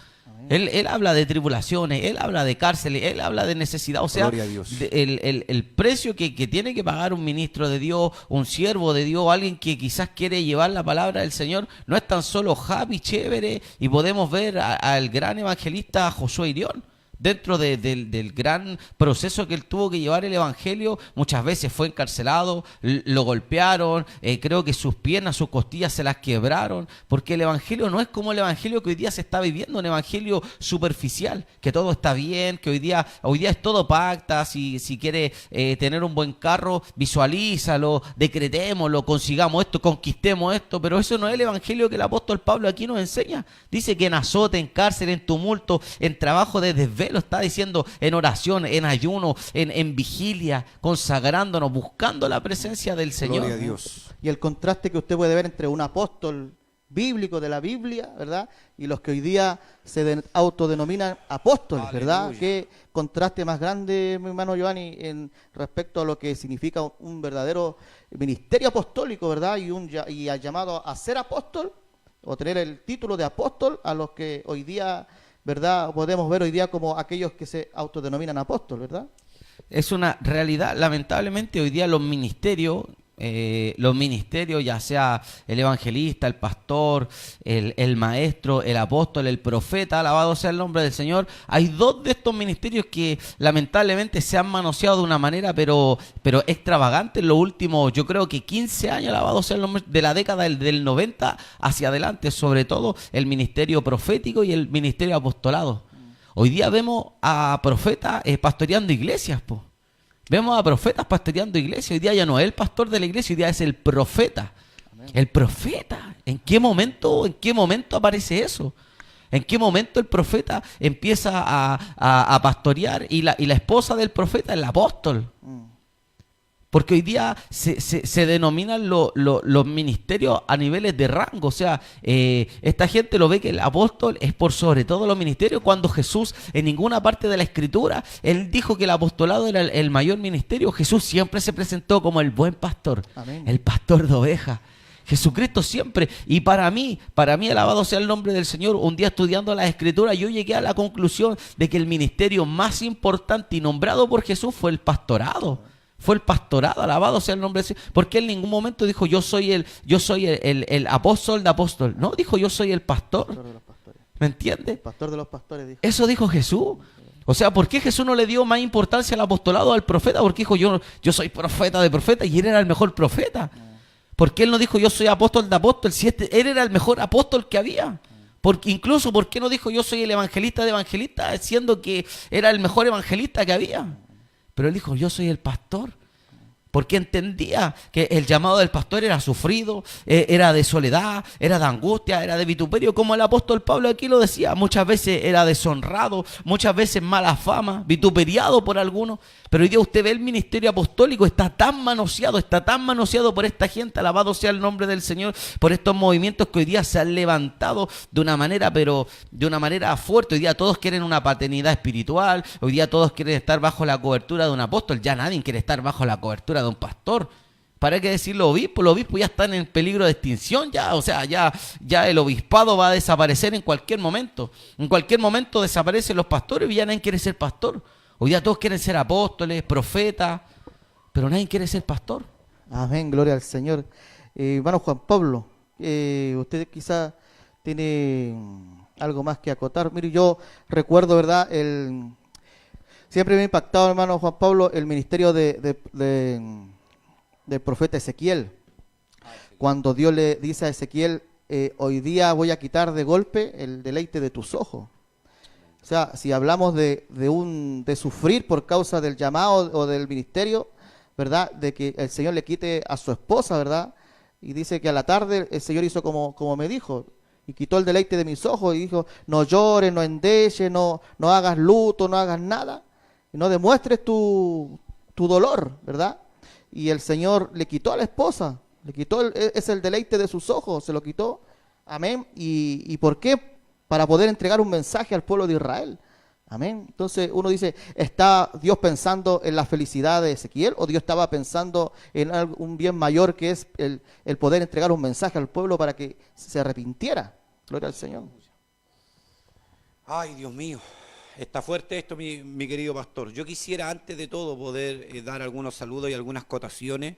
Él habla de tribulaciones, él habla de cárceles, él habla de necesidad. O sea, el precio que tiene que pagar un ministro de Dios, un siervo de Dios, alguien que quizás quiere llevar la palabra del Señor, no es tan solo happy, chévere, y podemos ver al gran evangelista Josué Irión. Dentro del gran proceso que él tuvo que llevar el evangelio, muchas veces fue encarcelado, lo golpearon, creo que sus piernas, sus costillas se las quebraron, porque el evangelio no es como el evangelio que hoy día se está viviendo, un evangelio superficial, que todo está bien, que hoy día es todo pacta, si quiere tener un buen carro, visualízalo, decretémoslo, consigamos esto, conquistemos esto, pero eso no es el evangelio que el apóstol Pablo aquí nos enseña. Dice que en azote, en cárcel, en tumulto, en trabajo de desvelo, fe, lo está diciendo en oración, en ayuno, en vigilia, consagrándonos, buscando la presencia del Señor. Gloria a Dios. Y el contraste que usted puede ver entre un apóstol bíblico de la Biblia, ¿verdad? Y los que hoy día se autodenominan apóstoles, ¿verdad? Aleluya. Qué contraste más grande, mi hermano Giovanni, en respecto a lo que significa un verdadero ministerio apostólico, ¿verdad? Y al llamado a ser apóstol, o tener el título de apóstol, a los que hoy día, ¿verdad? Podemos ver hoy día como aquellos que se autodenominan apóstol, ¿verdad? Es una realidad, lamentablemente hoy día los ministerios, ya sea el evangelista, el pastor, el maestro, el apóstol, el profeta, alabado sea el nombre del Señor, hay dos de estos ministerios que lamentablemente se han manoseado de una manera pero extravagante en los últimos, yo creo que 15 años, alabado sea el nombre, de la década del 90 hacia adelante, sobre todo el ministerio profético y el ministerio apostolado. Hoy día vemos a profetas pastoreando iglesias, po. Vemos a profetas pastoreando iglesias. Hoy día ya no es el pastor de la iglesia, hoy día es el profeta. Amén. El profeta. ¿En qué momento aparece eso? ¿En qué momento el profeta empieza a pastorear y la esposa del profeta es el apóstol? Porque hoy día se denominan los ministerios a niveles de rango. O sea, esta gente lo ve que el apóstol es por sobre todo los ministerios, cuando Jesús en ninguna parte de la Escritura, él dijo que el apostolado era el mayor ministerio. Jesús siempre se presentó como el buen pastor, Amén. el pastor de ovejas. Jesucristo siempre, y para mí, alabado sea el nombre del Señor, un día estudiando las Escrituras, yo llegué a la conclusión de que el ministerio más importante y nombrado por Jesús fue el pastorado. Fue el pastorado, alabado sea el nombre del Señor. Porque él en ningún momento dijo yo soy el apóstol de apóstol. No, dijo yo soy el pastor. Pastor de los pastores. ¿Me entiendes? Pastor de los pastores dijo. Eso dijo Jesús. O sea, ¿por qué Jesús no le dio más importancia al apostolado al profeta? Porque dijo yo soy profeta de profeta y él era el mejor profeta. ¿Por qué él no dijo yo soy apóstol de apóstol si él era el mejor apóstol que había? Porque incluso, ¿por qué no dijo yo soy el evangelista de evangelistas, siendo que era el mejor evangelista que había? Pero él dijo, yo soy el pastor. Porque entendía que el llamado del pastor era sufrido, era de soledad, era de angustia, era de vituperio, como el apóstol Pablo aquí lo decía. Muchas veces era deshonrado, muchas veces mala fama, vituperiado por algunos. Pero hoy día usted ve el ministerio apostólico, está tan manoseado por esta gente, alabado sea el nombre del Señor, por estos movimientos que hoy día se han levantado de una manera, pero de una manera fuerte. Hoy día todos quieren una paternidad espiritual, hoy día todos quieren estar bajo la cobertura de un apóstol, ya nadie quiere estar bajo la cobertura de un pastor. ¿Para qué decir los obispos? Los obispos ya están en peligro de extinción, o sea, ya el obispado va a desaparecer en cualquier momento. En cualquier momento desaparecen los pastores y ya nadie quiere ser pastor. Hoy día todos quieren ser apóstoles, profetas, pero nadie quiere ser pastor. Amén, gloria al Señor. Hermano Juan Pablo, usted quizá tiene algo más que acotar. Mire, yo recuerdo, ¿verdad? Siempre me ha impactado, hermano Juan Pablo, el ministerio del profeta Ezequiel. Cuando Dios le dice a Ezequiel, hoy día voy a quitar de golpe el deleite de tus ojos. O sea, si hablamos de sufrir por causa del llamado o del ministerio, ¿verdad? De que el Señor le quite a su esposa, ¿verdad? Y dice que a la tarde el Señor hizo como me dijo, y quitó el deleite de mis ojos y dijo, no llores, no endeches, no hagas luto, no hagas nada, y no demuestres tu dolor, ¿verdad? Y el Señor le quitó a la esposa, le quitó el deleite de sus ojos, se lo quitó, amén. ¿Y por qué? Para poder entregar un mensaje al pueblo de Israel. Amén. Entonces uno dice, ¿está Dios pensando en la felicidad de Ezequiel o Dios estaba pensando en un bien mayor que es el poder entregar un mensaje al pueblo para que se arrepintiera? Gloria al Señor. Ay, Dios mío, está fuerte esto, mi querido pastor. Yo quisiera antes de todo poder dar algunos saludos y algunas cotaciones.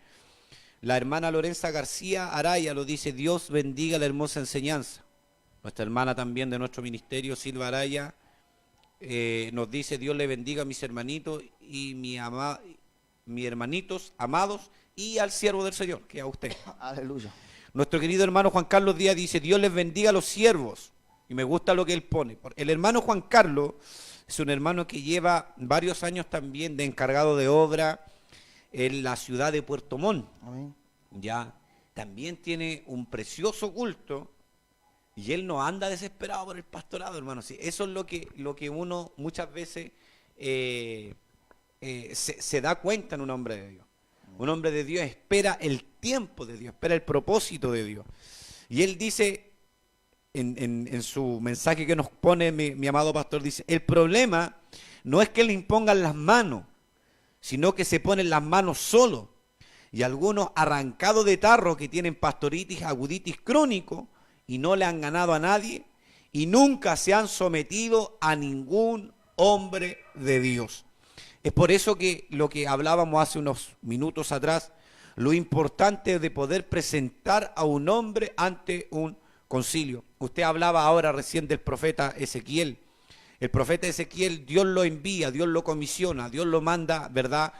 La hermana Lorenza García Araya lo dice, Dios bendiga la hermosa enseñanza. Nuestra hermana también de nuestro ministerio, Silva Araya, nos dice, Dios le bendiga a mis hermanitos y mis hermanitos amados y al siervo del Señor, que es a usted. Aleluya. Nuestro querido hermano Juan Carlos Díaz dice, Dios les bendiga a los siervos. Y me gusta lo que él pone. El hermano Juan Carlos es un hermano que lleva varios años también de encargado de obra en la ciudad de Puerto Montt. Amén. Ya, también tiene un precioso culto Y él no anda desesperado por el pastorado, hermano. Sí, eso es lo que uno muchas veces se da cuenta en un hombre de Dios. Un hombre de Dios espera el tiempo de Dios, espera el propósito de Dios. Y él dice, en su mensaje que nos pone mi amado pastor, dice, el problema no es que le impongan las manos, sino que se ponen las manos solo. Y algunos arrancados de tarro que tienen pastoritis, aguditis crónico, y no le han ganado a nadie, y nunca se han sometido a ningún hombre de Dios. Es por eso que lo que hablábamos hace unos minutos atrás, lo importante de poder presentar a un hombre ante un concilio. Usted hablaba ahora recién del profeta Ezequiel. El profeta Ezequiel, Dios lo envía, Dios lo comisiona, Dios lo manda, ¿verdad?,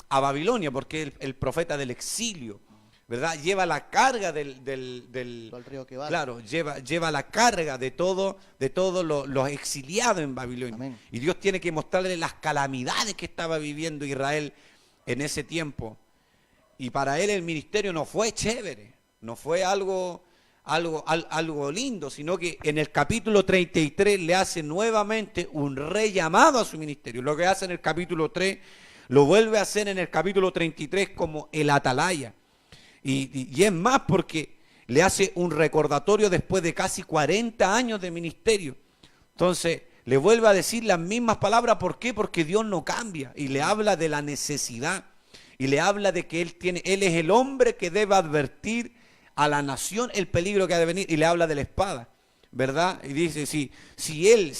a Babilonia, porque es el profeta del exilio, ¿verdad? Lleva la carga del río Quebar. Claro, lleva la carga de todos los exiliados en Babilonia. Amén. Y Dios tiene que mostrarle las calamidades que estaba viviendo Israel en ese tiempo. Y para él el ministerio no fue chévere, no fue algo lindo, sino que en el capítulo 33 le hace nuevamente un rellamado a su ministerio. Lo que hace en el capítulo 3 lo vuelve a hacer en el capítulo 33 como el atalaya. Y es más porque le hace un recordatorio después de casi 40 años de ministerio. Entonces le vuelve a decir las mismas palabras. ¿Por qué? Porque Dios no cambia y le habla de la necesidad y le habla de que él es el hombre que debe advertir a la nación el peligro que ha de venir, y le habla de la espada, ¿verdad? Y dice, si él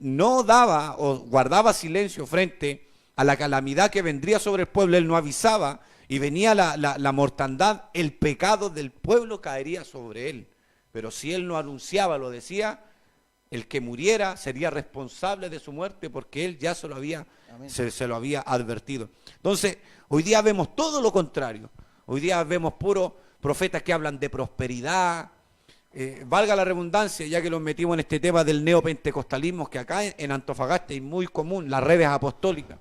no daba o guardaba silencio frente a la calamidad que vendría sobre el pueblo, él no avisaba y venía la mortandad, el pecado del pueblo caería sobre él. Pero si él no anunciaba, lo decía, el que muriera sería responsable de su muerte, porque él ya se lo había advertido. Entonces, hoy día vemos todo lo contrario. Hoy día vemos puros profetas que hablan de prosperidad, valga la redundancia, ya que nos metimos en este tema del neopentecostalismo, que acá en Antofagasta es muy común, las redes apostólicas.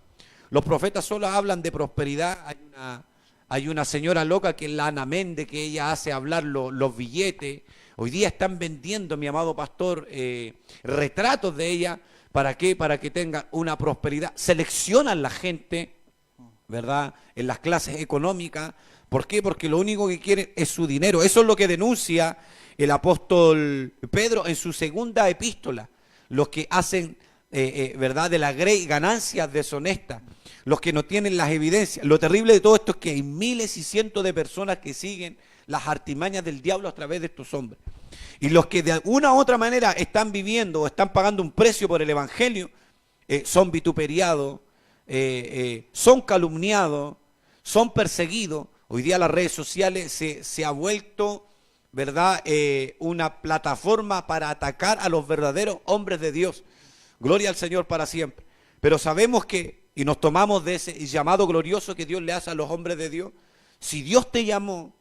Los profetas solo hablan de prosperidad. Hay una señora loca que es la Ana Méndez, que ella hace hablar los billetes. Hoy día están vendiendo, mi amado pastor, retratos de ella. ¿Para qué? Para que tenga una prosperidad. Seleccionan la gente, ¿verdad?, en las clases económicas. ¿Por qué? Porque lo único que quieren es su dinero. Eso es lo que denuncia el apóstol Pedro en su segunda epístola. Los que hacen, ¿verdad?, de la ganancias deshonestas. Los que no tienen las evidencias. Lo terrible de todo esto es que hay miles y cientos de personas que siguen las artimañas del diablo a través de estos hombres. Y los que de alguna u otra manera están viviendo o están pagando un precio por el evangelio, son vituperiados, son calumniados, son perseguidos. Hoy día las redes sociales se ha vuelto, ¿verdad?, una plataforma para atacar a los verdaderos hombres de Dios. Gloria al Señor para siempre. Pero sabemos que, y nos tomamos de ese llamado glorioso que Dios le hace a los hombres de Dios. Si Dios te llamó,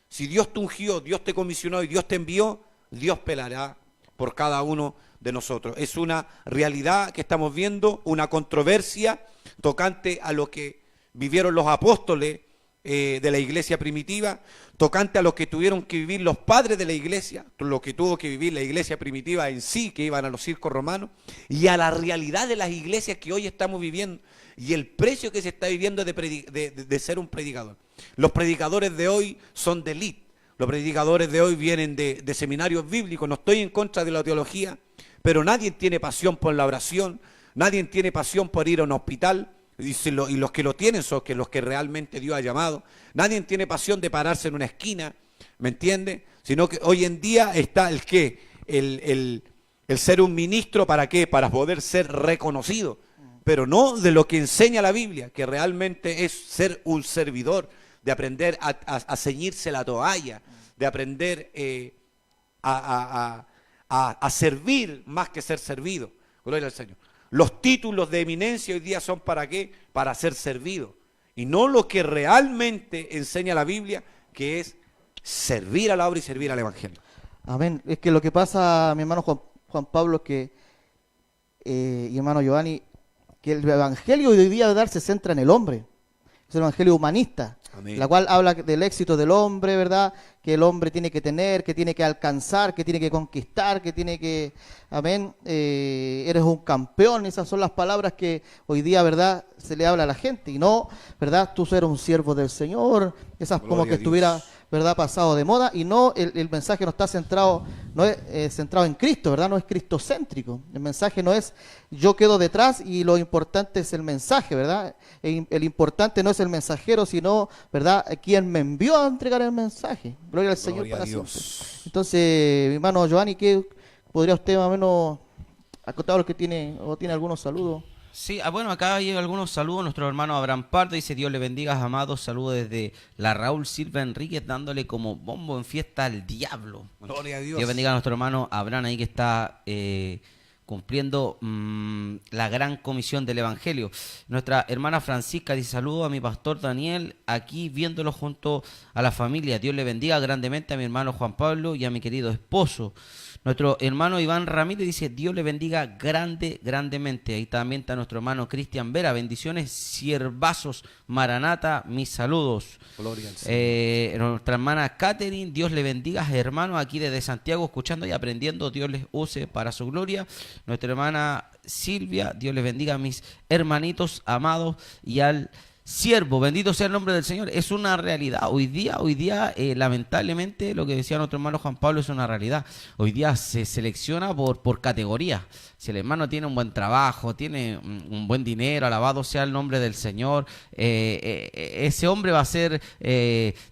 si Dios te ungió, Dios te comisionó y Dios te envió, Dios pelará por cada uno de nosotros. Es una realidad que estamos viendo, una controversia tocante a lo que vivieron los apóstoles de la iglesia primitiva, tocante a lo que tuvieron que vivir los padres de la iglesia, lo que tuvo que vivir la iglesia primitiva en sí, que iban a los circos romanos, y a la realidad de las iglesias que hoy estamos viviendo, y el precio que se está viviendo de ser un predicador. Los predicadores de hoy son de élite, los predicadores de hoy vienen de seminarios bíblicos. No estoy en contra de la teología, pero nadie tiene pasión por la oración, nadie tiene pasión por ir a un hospital. Y los que lo tienen son los que realmente Dios ha llamado. Nadie tiene pasión de pararse en una esquina, ¿me entiende? Sino que hoy en día está el ser un ministro. ¿Para qué? Para poder ser reconocido, pero no de lo que enseña la Biblia, que realmente es ser un servidor, de aprender a ceñirse la toalla, de aprender a servir más que ser servido. Gloria al Señor. Los títulos de eminencia hoy día son ¿para qué? Para ser servido. Y no lo que realmente enseña la Biblia, que es servir a la obra y servir al Evangelio. Amén. Es que lo que pasa, mi hermano Juan Pablo, que y hermano Giovanni, que el Evangelio de hoy día se centra en el hombre. Es el Evangelio humanista. Amén. la cual habla del éxito del hombre, ¿verdad? Que el hombre tiene que tener, que tiene que alcanzar, que tiene que conquistar, que tiene que, amén, eres un campeón. Esas son las palabras que hoy día, ¿verdad?, se le habla a la gente, y no, ¿verdad?, tú eres un siervo del Señor, esas como Gloria que a Dios. estuviera, ¿verdad?, pasado de moda, y no, el mensaje no está centrado, no es centrado en Cristo, ¿verdad? No es cristocéntrico. El mensaje no es yo quedo detrás y lo importante es el mensaje, ¿verdad? El importante no es el mensajero, sino, ¿verdad?, quien me envió a entregar el mensaje. Gloria al Señor Gloria a para Dios. siempre. Entonces, mi hermano Giovanni, ¿qué podría usted más o menos acotar lo que tiene, o tiene algunos saludos? Sí, bueno, acá hay algunos saludos. Nuestro hermano Abraham Pardo dice: Dios le bendiga, amados. Saludos desde la Raúl Silva Enríquez, dándole como bombo en fiesta al diablo. Gloria a Dios. Dios bendiga a nuestro hermano Abraham ahí que está cumpliendo la gran comisión del Evangelio. Nuestra hermana Francisca dice: saludo a mi pastor Daniel, aquí viéndolo junto a la familia. Dios le bendiga grandemente a mi hermano Juan Pablo y a mi querido esposo. Nuestro hermano Iván Ramírez dice: Dios le bendiga grandemente. Ahí también está nuestro hermano Cristian Vera. Bendiciones, siervazos, Maranata, mis saludos. Gloria al Señor. Nuestra hermana Catherine: Dios le bendiga, hermano, aquí desde Santiago, escuchando y aprendiendo. Dios les use para su gloria. Nuestra hermana Silvia: Dios les bendiga a mis hermanitos amados y al siervo, bendito sea el nombre del Señor. Es una realidad. Hoy día, lamentablemente, lo que decía nuestro hermano Juan Pablo es una realidad. Hoy día se selecciona por categoría. Si el hermano tiene un buen trabajo, tiene un buen dinero, alabado sea el nombre del Señor, ese hombre va a ser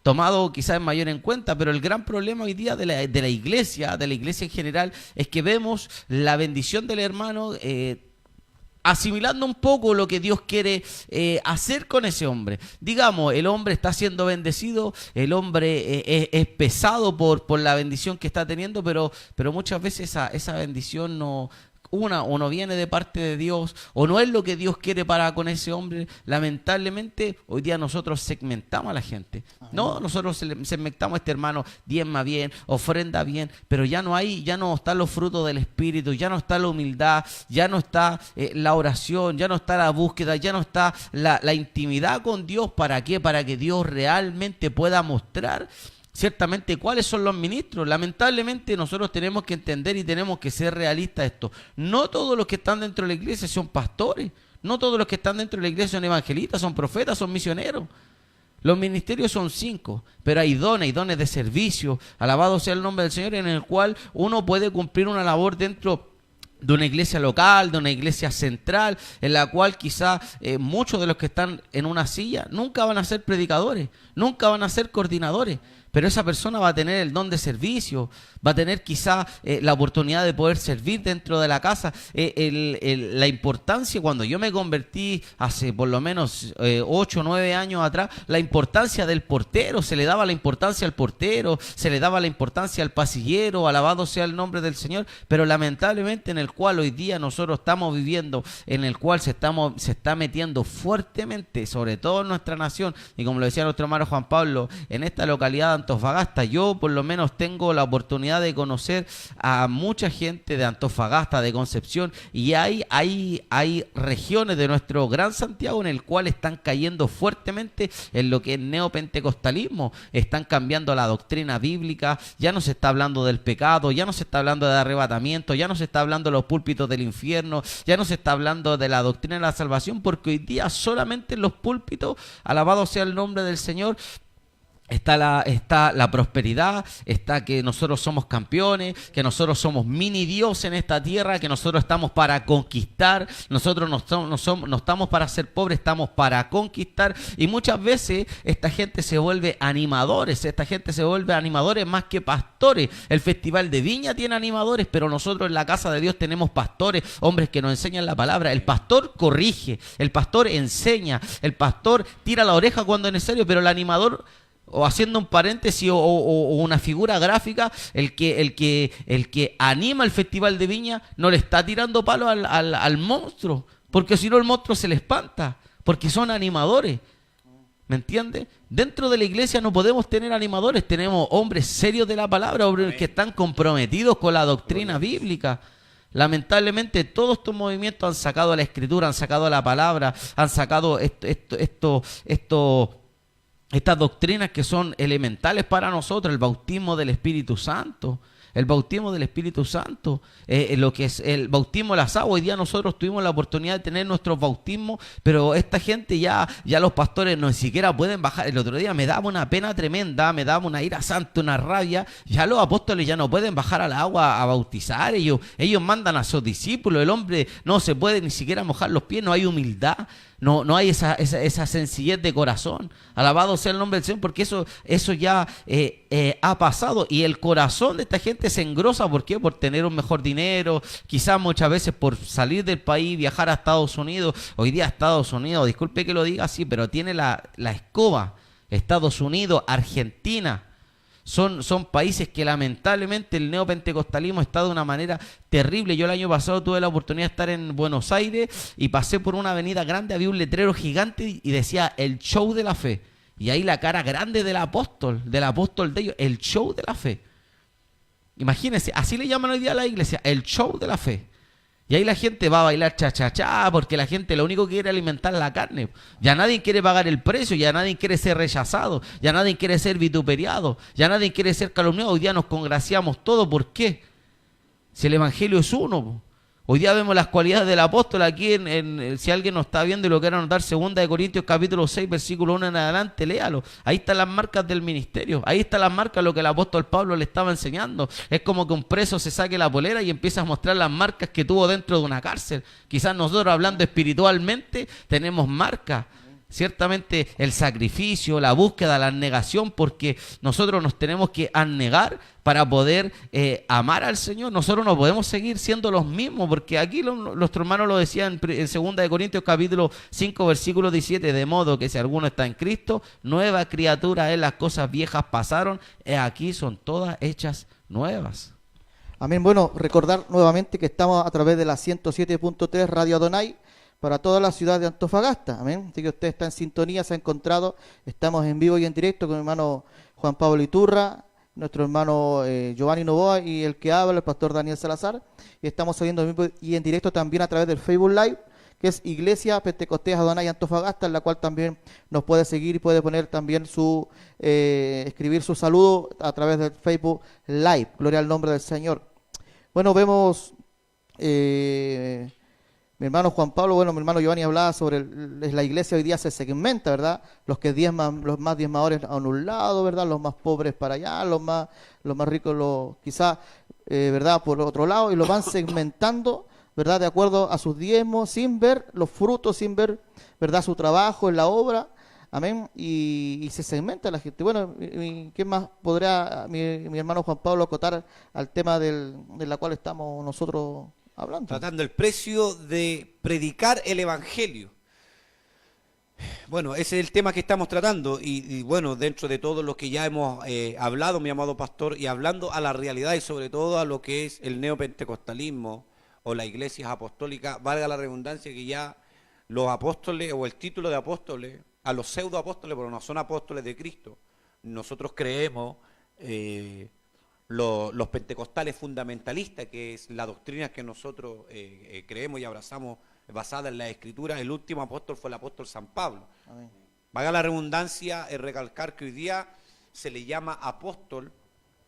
tomado quizás mayor en cuenta. Pero el gran problema hoy día de la iglesia en general, es que vemos la bendición del hermano asimilando un poco lo que Dios quiere hacer con ese hombre. Digamos, el hombre está siendo bendecido, el hombre es pesado por la bendición que está teniendo, pero muchas veces esa bendición no viene de parte de Dios, o no es lo que Dios quiere para con ese hombre. Lamentablemente, hoy día nosotros segmentamos a la gente. No, nosotros segmentamos a este hermano: diezma bien, ofrenda bien, pero ya no están los frutos del Espíritu, ya no está la humildad, ya no está la oración, ya no está la búsqueda, ya no está la intimidad con Dios. ¿Para qué? Para que Dios realmente pueda mostrar ciertamente cuáles son los ministros. Lamentablemente nosotros tenemos que entender y tenemos que ser realistas de esto. No todos los que están dentro de la iglesia son pastores, no todos los que están dentro de la iglesia son evangelistas, son profetas, son misioneros. Los ministerios son 5, pero hay dones de servicio, alabado sea el nombre del Señor, en el cual uno puede cumplir una labor dentro de una iglesia local, de una iglesia central, en la cual quizá muchos de los que están en una silla nunca van a ser predicadores, nunca van a ser coordinadores, pero esa persona va a tener el don de servicio, va a tener quizá la oportunidad de poder servir dentro de la casa. La importancia, cuando yo me convertí hace por lo menos 8 o 9 años atrás, la importancia del portero, se le daba la importancia al portero, se le daba la importancia al pasillero, alabado sea el nombre del Señor, pero lamentablemente en el cual hoy día nosotros estamos viviendo, en el cual se está metiendo fuertemente, sobre todo en nuestra nación, y como lo decía nuestro hermano Juan Pablo, en esta localidad de Antofagasta, yo por lo menos tengo la oportunidad de conocer a mucha gente de Antofagasta, de Concepción, y hay regiones de nuestro Gran Santiago en el cual están cayendo fuertemente en lo que es neopentecostalismo. Están cambiando la doctrina bíblica, ya no se está hablando del pecado, ya no se está hablando de arrebatamiento, ya no se está hablando de los púlpitos del infierno, ya no se está hablando de la doctrina de la salvación, porque hoy día solamente en los púlpitos, alabado sea el nombre del Señor, está la prosperidad, está que nosotros somos campeones, que nosotros somos mini Dios en esta tierra, que nosotros estamos para conquistar, nosotros no estamos para ser pobres, estamos para conquistar. Y muchas veces esta gente se vuelve animadores, más que pastores. El Festival de Viña tiene animadores, pero nosotros en la casa de Dios tenemos pastores, hombres que nos enseñan la palabra. El pastor corrige, el pastor enseña, el pastor tira la oreja cuando es necesario, pero el animador, o haciendo un paréntesis o una figura gráfica, el que anima el Festival de Viña no le está tirando palo al monstruo, porque si no el monstruo se le espanta, porque son animadores. ¿Me entiendes? Dentro de la iglesia no podemos tener animadores, tenemos hombres serios de la palabra, hombres que están comprometidos con la doctrina bíblica. Lamentablemente todos estos movimientos han sacado la escritura, han sacado la palabra, han sacado estas doctrinas que son elementales para nosotros, el bautismo del Espíritu Santo. El bautismo del Espíritu Santo, lo que es el bautismo de las aguas. Hoy día nosotros tuvimos la oportunidad de tener nuestros bautismos, pero esta gente ya los pastores no siquiera pueden bajar. El otro día me daba una pena tremenda, me daba una ira santa, una rabia. Ya los apóstoles ya no pueden bajar al agua a bautizar. Ellos mandan a sus discípulos. El hombre no se puede ni siquiera mojar los pies, no hay humildad. No hay esa sencillez de corazón. Alabado sea el nombre del Señor, porque eso ya ha pasado. Y el corazón de esta gente se engrosa. ¿Por qué? Por tener un mejor dinero, quizás muchas veces por salir del país, viajar a Estados Unidos. Hoy día Estados Unidos, disculpe que lo diga así, pero tiene la escoba. Estados Unidos, Argentina. Son países que lamentablemente el neopentecostalismo está de una manera terrible. Yo el año pasado tuve la oportunidad de estar en Buenos Aires y pasé por una avenida grande, había un letrero gigante y decía el show de la fe. Y ahí la cara grande del apóstol de ellos, el show de la fe. Imagínense, así le llaman hoy día a la iglesia, el show de la fe. Y ahí la gente va a bailar cha-cha-cha, porque la gente lo único que quiere es alimentar la carne. Ya nadie quiere pagar el precio, ya nadie quiere ser rechazado, ya nadie quiere ser vituperiado, ya nadie quiere ser calumniado. Hoy día nos congraciamos todos. ¿Por qué? Si el evangelio es uno. Hoy día vemos las cualidades del apóstol aquí, si alguien nos está viendo y lo quiere anotar, 2 Corintios capítulo 6, versículo 1 en adelante, léalo. Ahí están las marcas del ministerio, ahí están las marcas de lo que el apóstol Pablo le estaba enseñando. Es como que un preso se saque la polera y empieza a mostrar las marcas que tuvo dentro de una cárcel. Quizás nosotros, hablando espiritualmente, tenemos marcas. Ciertamente el sacrificio, la búsqueda, la abnegación, porque nosotros nos tenemos que abnegar para poder amar al Señor. Nosotros no podemos seguir siendo los mismos, porque aquí nuestro hermano lo decía en 2 Corintios capítulo 5 versículo 17, de modo que si alguno está en Cristo, nueva criatura es, las cosas viejas pasaron, aquí son todas hechas nuevas. Amén. Bueno, recordar nuevamente que estamos a través de la 107.3 Radio Adonai para toda la ciudad de Antofagasta. Amén. Así que usted está en sintonía, se ha encontrado. Estamos en vivo y en directo con el hermano Juan Pablo Iturra, nuestro hermano Giovanni Novoa y el que habla, el pastor Daniel Salazar. Y estamos saliendo en vivo y en directo también a través del Facebook Live, que es Iglesia Pentecostés Adonai Antofagasta, en la cual también nos puede seguir y puede poner también escribir su saludo a través del Facebook Live. Gloria al nombre del Señor. Bueno, vemos mi hermano Juan Pablo, bueno, mi hermano Giovanni hablaba sobre la iglesia hoy día se segmenta, ¿verdad? Los que diezman, los más diezmadores a un lado, ¿verdad? Los más pobres para allá, los más ricos, quizás, ¿verdad? Por otro lado, y los van segmentando, ¿verdad? De acuerdo a sus diezmos, sin ver los frutos, sin ver, ¿verdad? Su trabajo en la obra, amén, y se segmenta la gente. Bueno, ¿qué más podrá mi hermano Juan Pablo acotar al tema de la cual estamos nosotros hablando? Tratando el precio de predicar el evangelio. Bueno, ese es el tema que estamos tratando y bueno, dentro de todo lo que ya hemos hablado, mi amado pastor, y hablando a la realidad y sobre todo a lo que es el neopentecostalismo o las iglesias apostólicas, valga la redundancia, que ya los apóstoles o el título de apóstoles, a los pseudoapóstoles, pero no son apóstoles de Cristo. Nosotros creemos los pentecostales fundamentalistas, que es la doctrina que nosotros creemos y abrazamos basada en la Escritura. El último apóstol fue el apóstol San Pablo. Amén. Valga la redundancia, recalcar que hoy día se le llama apóstol,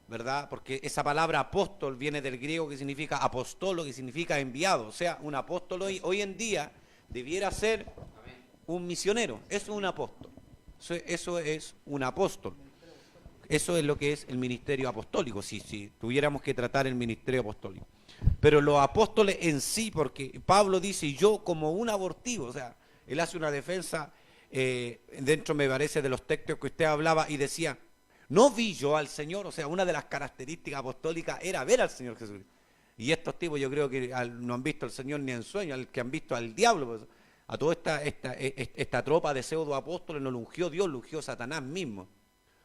¿verdad? Porque esa palabra apóstol viene del griego que significa apostolo, que significa enviado. O sea, un apóstol hoy en día debiera ser un misionero. Eso es un apóstol. Eso es un apóstol. Eso es lo que es el ministerio apostólico, si tuviéramos que tratar el ministerio apostólico. Pero los apóstoles en sí, porque Pablo dice, yo como un abortivo, o sea, él hace una defensa, dentro me parece de los textos que usted hablaba, y decía, no vi yo al Señor, o sea, una de las características apostólicas era ver al Señor Jesús. Y estos tipos yo creo que no han visto al Señor ni en sueño, al que han visto al diablo, pues, a toda esta tropa de pseudo apóstoles no lo ungió Dios, lo ungió Satanás mismo.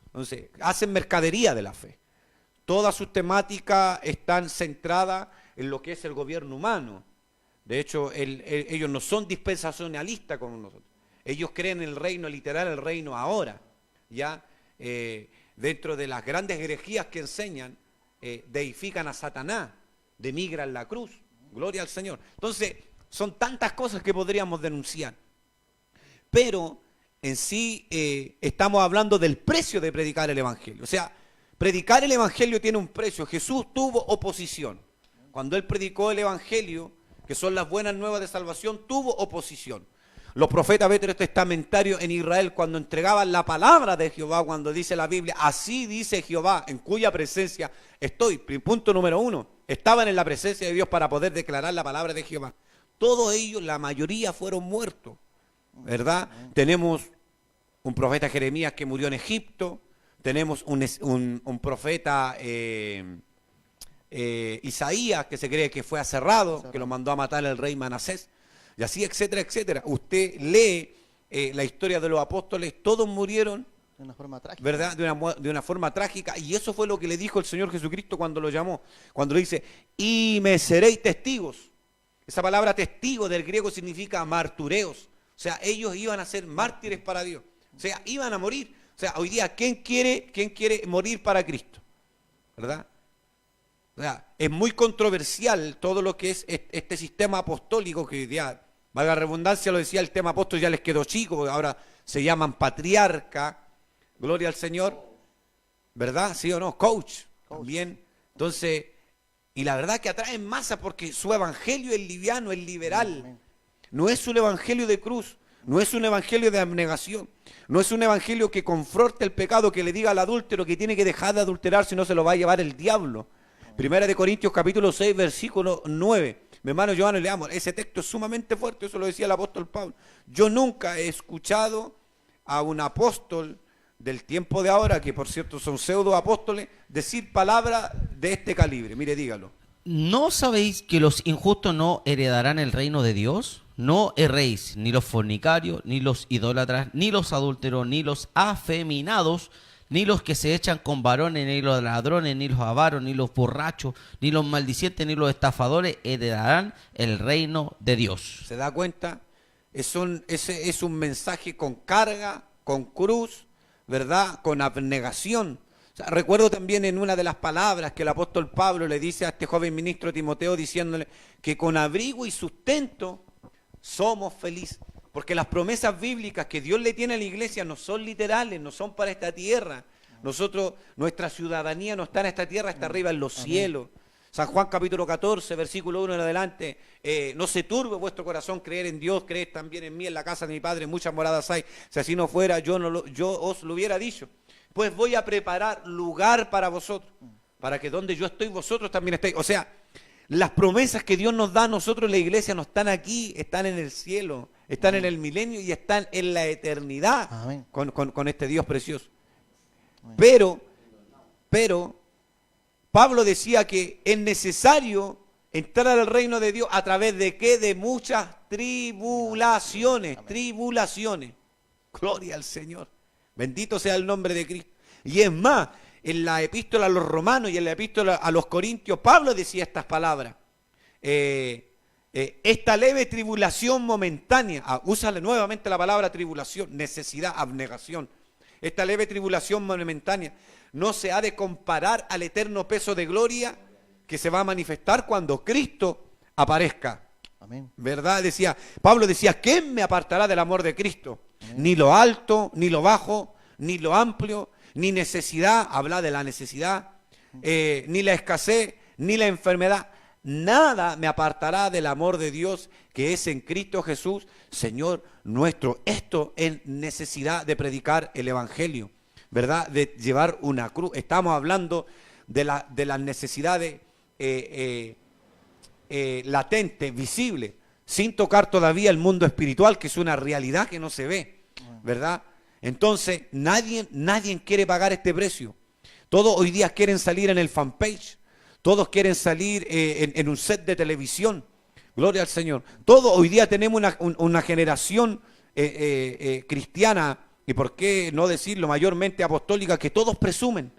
Entonces, hacen mercadería de la fe. Todas sus temáticas están centradas en lo que es el gobierno humano. De hecho, ellos no son dispensacionalistas como nosotros. Ellos creen en el reino literal, el reino ahora. Ya dentro de las grandes herejías que enseñan, deifican a Satanás, denigran la cruz. Gloria al Señor. Entonces, son tantas cosas que podríamos denunciar. Pero en sí estamos hablando del precio de predicar el Evangelio. O sea, predicar el Evangelio tiene un precio. Jesús tuvo oposición. Cuando Él predicó el Evangelio, que son las buenas nuevas de salvación, tuvo oposición. Los profetas veterotestamentarios en Israel, cuando entregaban la palabra de Jehová, cuando dice la Biblia, así dice Jehová, en cuya presencia estoy. Punto número 1, estaban en la presencia de Dios para poder declarar la palabra de Jehová. Todos ellos, la mayoría fueron muertos, ¿verdad? Tenemos un profeta Jeremías que murió en Egipto, tenemos un profeta Isaías que se cree que fue aserrado, que lo mandó a matar el rey Manasés. Y así, etcétera, etcétera. Usted lee la historia de los apóstoles, todos murieron De una forma trágica. ¿verdad? De una forma trágica. Y eso fue lo que le dijo el Señor Jesucristo cuando lo llamó. Cuando le dice, y me seréis testigos. Esa palabra testigo del griego significa martureos. O sea, ellos iban a ser mártires para Dios. O sea, iban a morir. O sea, hoy día, ¿quién quiere morir para Cristo? ¿Verdad? O sea, es muy controversial todo lo que es este sistema apostólico que ya, valga la redundancia, lo decía el tema apóstol, ya les quedó chico, porque ahora se llaman patriarca, gloria al Señor, ¿verdad? ¿Sí o no? Coach, también. Entonces, y la verdad que atraen masa porque su evangelio es liviano, es liberal. No es un evangelio de cruz, no es un evangelio de abnegación, no es un evangelio que confronte el pecado, que le diga al adúltero que tiene que dejar de adulterar si no se lo va a llevar el diablo. Primera de Corintios capítulo 6 versículo 9. Mi hermano Giovanni, leamos, ese texto es sumamente fuerte, eso lo decía el apóstol Pablo. Yo nunca he escuchado a un apóstol del tiempo de ahora, que por cierto son pseudo apóstoles, decir palabras de este calibre. Mire, dígalo. ¿No sabéis que los injustos no heredarán el reino de Dios? No erréis, ni los fornicarios, ni los idólatras, ni los adúlteros, ni los afeminados, ni los que se echan con varones, ni los ladrones, ni los avaros, ni los borrachos, ni los maldicientes, ni los estafadores heredarán el reino de Dios. ¿Se da cuenta? Ese es un mensaje con carga, con cruz, ¿verdad? Con abnegación. O sea, recuerdo también en una de las palabras que el apóstol Pablo le dice a este joven ministro Timoteo, diciéndole que con abrigo y sustento somos felices. Porque las promesas bíblicas que Dios le tiene a la iglesia no son literales, no son para esta tierra. Nuestra ciudadanía no está en esta tierra, está arriba en los cielos. San Juan capítulo 14, versículo 1 en adelante, no se turbe vuestro corazón, creer en Dios, creed también en mí, en la casa de mi Padre muchas moradas hay. Si así no fuera, yo os lo hubiera dicho. Pues voy a preparar lugar para vosotros, para que donde yo estoy, vosotros también estéis. O sea, las promesas que Dios nos da a nosotros en la iglesia no están aquí, están en el cielo, están en el milenio y están en la eternidad con este Dios precioso. Pero, Pablo decía que es necesario entrar al reino de Dios a través de ¿qué? De muchas tribulaciones. Gloria al Señor. Bendito sea el nombre de Cristo. Y es más, en la epístola a los romanos y en la epístola a los corintios, Pablo decía estas palabras. Esta leve tribulación momentánea, úsale nuevamente la palabra tribulación, necesidad, abnegación. Esta leve tribulación momentánea no se ha de comparar al eterno peso de gloria que se va a manifestar cuando Cristo aparezca. Amén. ¿Verdad? Pablo decía, ¿quién me apartará del amor de Cristo? Amén. Ni lo alto, ni lo bajo, ni lo amplio, ni necesidad, habla de la necesidad, ni la escasez, ni la enfermedad. Nada me apartará del amor de Dios que es en Cristo Jesús, Señor nuestro. Esto es necesidad de predicar el Evangelio, ¿verdad? De llevar una cruz. Estamos hablando de las necesidades latentes, visibles, sin tocar todavía el mundo espiritual, que es una realidad que no se ve, ¿verdad? Entonces, nadie quiere pagar este precio. Todos hoy día quieren salir en el fanpage. Todos quieren salir en un set de televisión. Gloria al Señor. Todos hoy día tenemos una generación cristiana, y por qué no decirlo, mayormente apostólica, que todos presumen.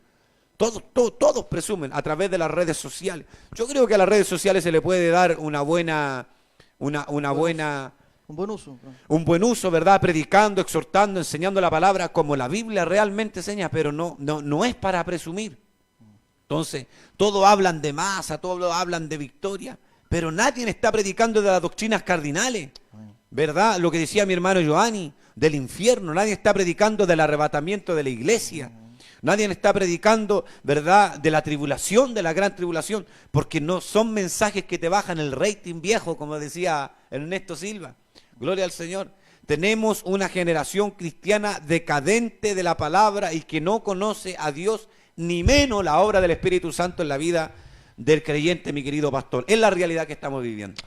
Todos presumen a través de las redes sociales. Yo creo que a las redes sociales se le puede dar un buen uso, ¿verdad? Predicando, exhortando, enseñando la palabra como la Biblia realmente enseña, pero no es para presumir. Entonces, todos hablan de masa, todos hablan de victoria, pero nadie está predicando de las doctrinas cardinales, ¿verdad? Lo que decía mi hermano Giovanni, del infierno. Nadie está predicando del arrebatamiento de la iglesia. Nadie está predicando, ¿verdad?, de la tribulación, de la gran tribulación, porque no son mensajes que te bajan el rating viejo, como decía Ernesto Silva. Gloria al Señor. Tenemos una generación cristiana decadente de la palabra y que no conoce a Dios, ni menos la obra del Espíritu Santo en la vida del creyente, mi querido pastor. Es la realidad que estamos viviendo.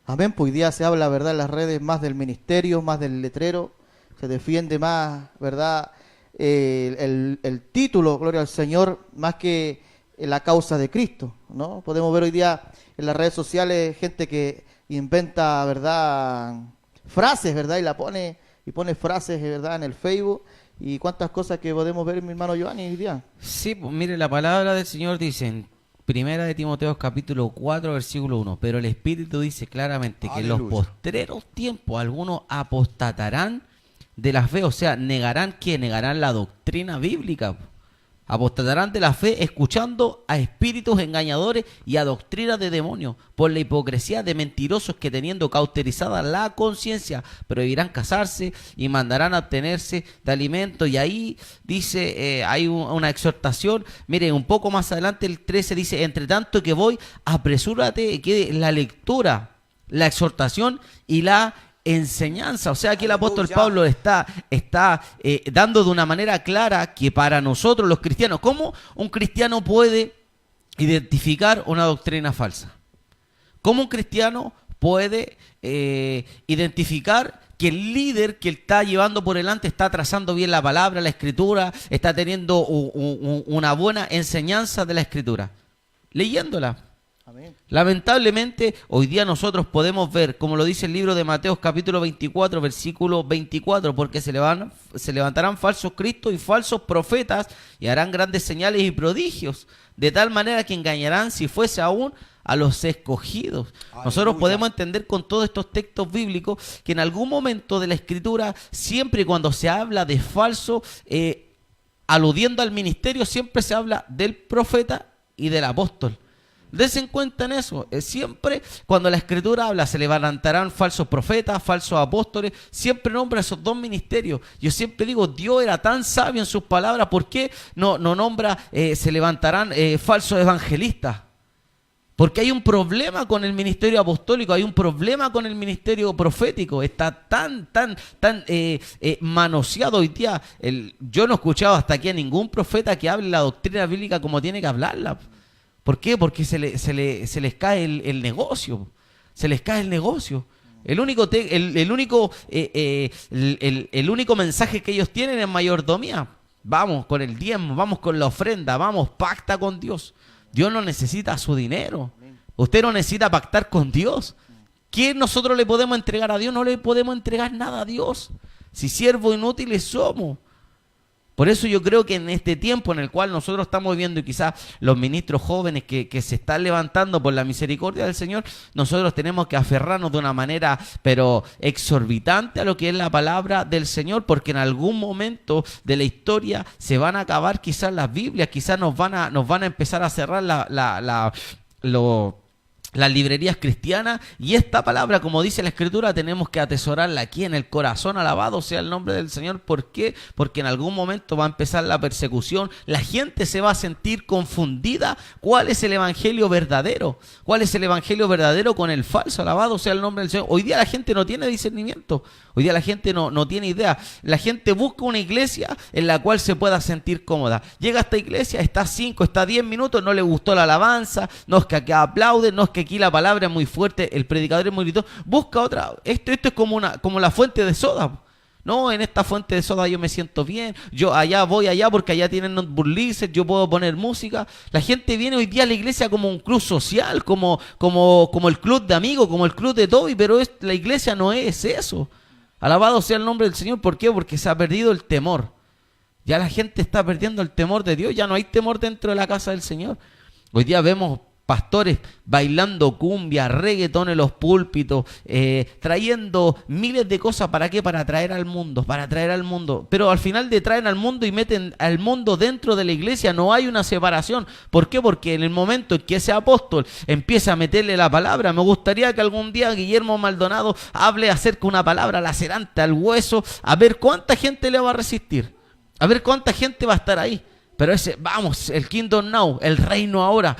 Amén, pues hoy día se habla, ¿verdad?, en las redes más del ministerio, más del letrero, se defiende más, ¿verdad?, el título, gloria al Señor, más que la causa de Cristo, ¿no? Podemos ver hoy día en las redes sociales gente que inventa, ¿verdad?, frases, ¿verdad?, y pone frases, ¿verdad?, en el Facebook, y cuántas cosas que podemos ver, mi hermano Giovanni, hoy día. Sí, pues mire, la palabra del Señor dice en Primera de Timoteo capítulo 4, versículo 1, pero el Espíritu dice claramente que en los postreros tiempos algunos apostatarán de la fe, o sea, negarán la doctrina bíblica. Apostatarán de la fe escuchando a espíritus engañadores y a doctrinas de demonios, por la hipocresía de mentirosos que teniendo cauterizada la conciencia prohibirán casarse y mandarán abstenerse de alimentos. Y ahí dice, hay una exhortación. Miren, un poco más adelante el 13 dice, entre tanto que voy, apresúrate que la lectura, la exhortación y la enseñanza. O sea, aquí el apóstol Pablo está dando de una manera clara que para nosotros los cristianos, ¿cómo un cristiano puede identificar una doctrina falsa? ¿Cómo un cristiano puede identificar que el líder que está llevando por delante está trazando bien la palabra, la escritura, está teniendo una buena enseñanza de la escritura? Leyéndola. Amén. Lamentablemente, hoy día nosotros podemos ver, como lo dice el libro de Mateo capítulo 24, versículo 24, porque se levantarán falsos cristos y falsos profetas y harán grandes señales y prodigios, de tal manera que engañarán, si fuese aún, a los escogidos. Aleluya. Nosotros podemos entender con todos estos textos bíblicos que en algún momento de la escritura, siempre y cuando se habla de falso, aludiendo al ministerio, siempre se habla del profeta y del apóstol. Dense en cuenta en eso. Siempre cuando la escritura habla, se levantarán falsos profetas, falsos apóstoles, siempre nombra esos dos ministerios. Yo siempre digo, Dios era tan sabio en sus palabras, ¿por qué no nombra, se levantarán falsos evangelistas? Porque hay un problema con el ministerio apostólico, hay un problema con el ministerio profético. Está tan manoseado hoy día. Yo no he escuchado hasta aquí a ningún profeta que hable la doctrina bíblica como tiene que hablarla. ¿Por qué? Porque se les cae el negocio. Se les cae el negocio. El único mensaje que ellos tienen es mayordomía. Vamos con el diezmo, vamos con la ofrenda, vamos, pacta con Dios. Dios no necesita su dinero. Usted no necesita pactar con Dios. ¿Qué nosotros le podemos entregar a Dios? No le podemos entregar nada a Dios. Si siervos inútiles somos. Por eso yo creo que en este tiempo en el cual nosotros estamos viviendo y quizás los ministros jóvenes que se están levantando por la misericordia del Señor, nosotros tenemos que aferrarnos de una manera pero exorbitante a lo que es la palabra del Señor, porque en algún momento de la historia se van a acabar quizás las Biblias, quizás nos van a empezar a cerrar las librerías cristianas, y esta palabra, como dice la Escritura, tenemos que atesorarla aquí en el corazón. Alabado sea el nombre del Señor. ¿Por qué? Porque en algún momento va a empezar la persecución, la gente se va a sentir confundida. ¿Cuál es el evangelio verdadero? ¿Cuál es el evangelio verdadero con el falso? Alabado sea el nombre del Señor. Hoy día la gente no tiene discernimiento, hoy día la gente no tiene idea. La gente busca una iglesia en la cual se pueda sentir cómoda. Llega a esta iglesia, está 5, está 10 minutos, no le gustó la alabanza, no es que acá aplauden, no es que aquí la palabra es muy fuerte, el predicador es muy gritón, busca otra. Esto es como la fuente de soda. No, en esta fuente de soda yo me siento bien, yo voy allá porque allá tienen burlices, yo puedo poner música. La gente viene hoy día a la iglesia como un club social, como el club de amigos, como el club de Toby, pero la iglesia no es eso. Alabado sea el nombre del Señor. ¿Por qué? Porque se ha perdido el temor. Ya la gente está perdiendo el temor de Dios, ya no hay temor dentro de la casa del Señor. Hoy día vemos pastores bailando cumbia, reggaetón en los púlpitos, trayendo miles de cosas. ¿Para qué? Para atraer al mundo, pero al final de traen al mundo y meten al mundo dentro de la iglesia. No hay una separación. ¿Por qué? Porque en el momento en que ese apóstol empieza a meterle la palabra, me gustaría que algún día Guillermo Maldonado hable acerca de una palabra lacerante al hueso, a ver cuánta gente le va a resistir, a ver cuánta gente va a estar ahí. Pero vamos, el Kingdom Now, el reino ahora,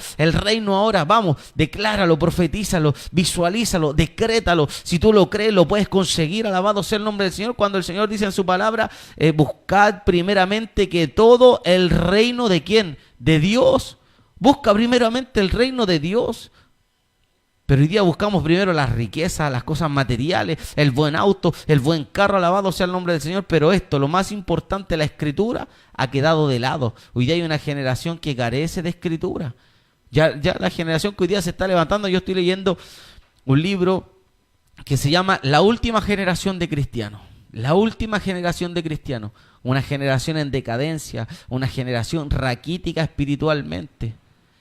vamos, decláralo, profetízalo, visualízalo, decrétalo. Si tú lo crees, lo puedes conseguir. Alabado sea el nombre del Señor. Cuando el Señor dice en su palabra, buscad primeramente que todo el reino de ¿quién? De Dios. Busca primeramente el reino de Dios. Pero hoy día buscamos primero las riquezas, las cosas materiales, el buen auto, el buen carro, alabado sea el nombre del Señor. Pero esto, lo más importante, la escritura, ha quedado de lado. Hoy día hay una generación que carece de escritura. Ya la generación que hoy día se está levantando, yo estoy leyendo un libro que se llama La última generación de cristianos. La última generación de cristianos. Una generación en decadencia, una generación raquítica espiritualmente.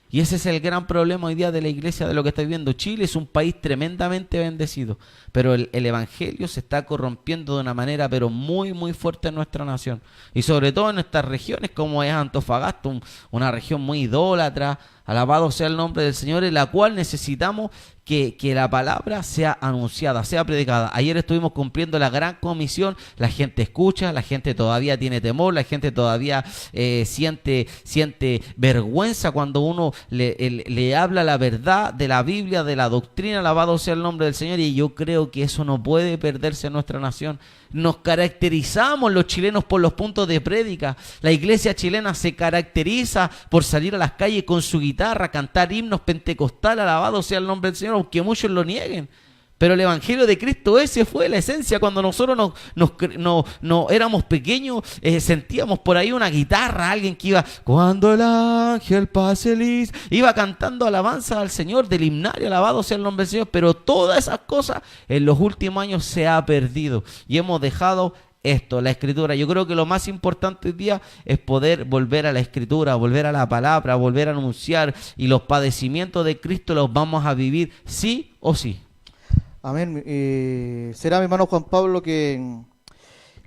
Y ese es el gran problema hoy día de la iglesia, de lo que está viviendo. Chile es un país tremendamente bendecido, pero el evangelio se está corrompiendo de una manera pero muy muy fuerte en nuestra nación. Y sobre todo en nuestras regiones como es Antofagasta, una región muy idólatra. Alabado sea el nombre del Señor, en la cual necesitamos que la palabra sea anunciada, sea predicada. Ayer estuvimos cumpliendo la gran comisión, la gente escucha, la gente todavía tiene temor, la gente todavía siente vergüenza cuando uno le habla la verdad de la Biblia, de la doctrina. Alabado sea el nombre del Señor, y yo creo que eso no puede perderse en nuestra nación. Nos caracterizamos los chilenos por los puntos de prédica. La iglesia chilena se caracteriza por salir a las calles con su guitarra, cantar himnos pentecostal, alabado sea el nombre del Señor, aunque muchos lo nieguen. Pero el evangelio de Cristo, ese fue la esencia. Cuando nosotros no éramos pequeños, sentíamos por ahí una guitarra, alguien que iba, cuando el ángel pase listo, iba cantando alabanza al Señor, del himnario, alabado sea el nombre del Señor. Pero todas esas cosas en los últimos años se ha perdido y hemos dejado esto, la escritura. Yo creo que lo más importante hoy día es poder volver a la escritura, volver a la palabra, volver a anunciar, y los padecimientos de Cristo los vamos a vivir sí o sí. Amén. Será mi hermano Juan Pablo que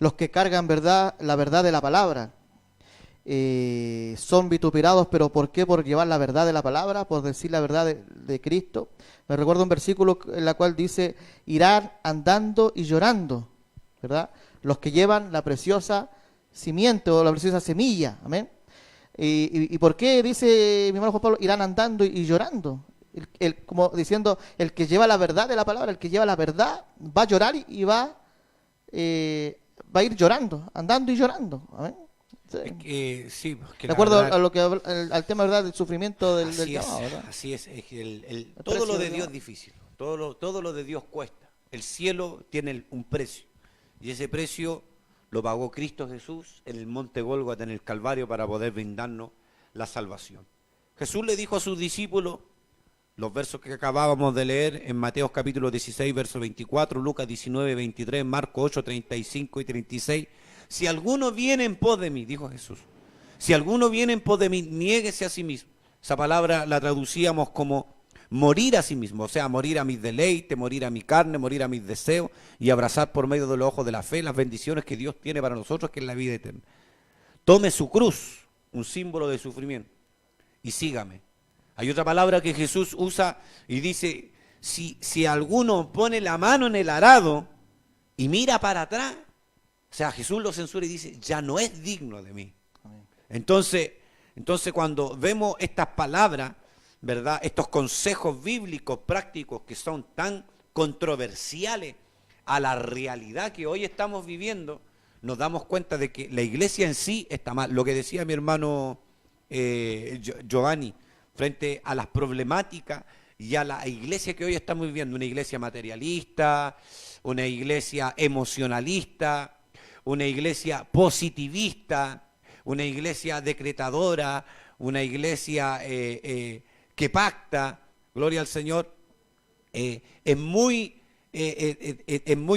los que cargan la verdad de la palabra son vituperados, pero ¿por qué? Por llevar la verdad de la palabra, por decir la verdad de Cristo. Me recuerdo un versículo en el cual dice, irán andando y llorando, ¿verdad? Los que llevan la preciosa simiente o la preciosa semilla. Amén. ¿Y por qué dice mi hermano Juan Pablo, irán andando y llorando? Como diciendo, el que lleva la verdad de la palabra, el que lleva la verdad, va a llorar y va a ir llorando, andando y llorando. ¿Amén? Sí, de acuerdo a lo que al tema, ¿verdad?, del sufrimiento del llamado, ¿verdad? Así es todo lo de Dios es difícil, todo lo de Dios cuesta. El cielo tiene un precio, y ese precio lo pagó Cristo Jesús en el monte Gólgota, en el Calvario, para poder brindarnos la salvación. Jesús le dijo a sus discípulos, los versos que acabábamos de leer en Mateo capítulo 16, verso 24, Lucas 19, 23, Marcos 8, 35 y 36. Si alguno viene en pos de mí, dijo Jesús, si alguno viene en pos de mí, niéguese a sí mismo. Esa palabra la traducíamos como morir a sí mismo, o sea, morir a mis deleites, morir a mi carne, morir a mis deseos, y abrazar por medio de los ojos de la fe las bendiciones que Dios tiene para nosotros, que es la vida eterna. Tome su cruz, un símbolo de sufrimiento, y sígame. Hay otra palabra que Jesús usa y dice, si alguno pone la mano en el arado y mira para atrás, o sea, Jesús lo censura y dice, ya no es digno de mí. Entonces cuando vemos estas palabras, ¿verdad?, estos consejos bíblicos prácticos que son tan controversiales a la realidad que hoy estamos viviendo, nos damos cuenta de que la iglesia en sí está mal. Lo que decía mi hermano Giovanni, frente a las problemáticas y a la iglesia que hoy estamos viviendo, una iglesia materialista, una iglesia emocionalista, una iglesia positivista, una iglesia decretadora, una iglesia que pacta, gloria al Señor, es muy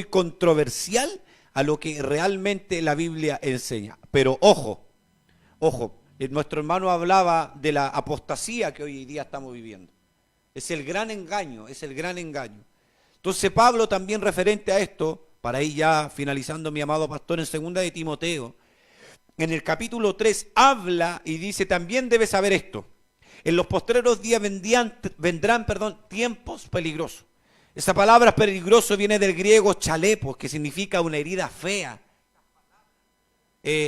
controversial a lo que realmente la Biblia enseña. Pero ojo, nuestro hermano hablaba de la apostasía que hoy día estamos viviendo. Es el gran engaño, es el gran engaño. Entonces Pablo también referente a esto, para ir ya finalizando mi amado pastor, en 2 de Timoteo, en el capítulo 3 habla y dice, también debes saber esto, en los postreros días vendrán tiempos peligrosos. Esa palabra peligroso viene del griego chalepos, que significa una herida fea.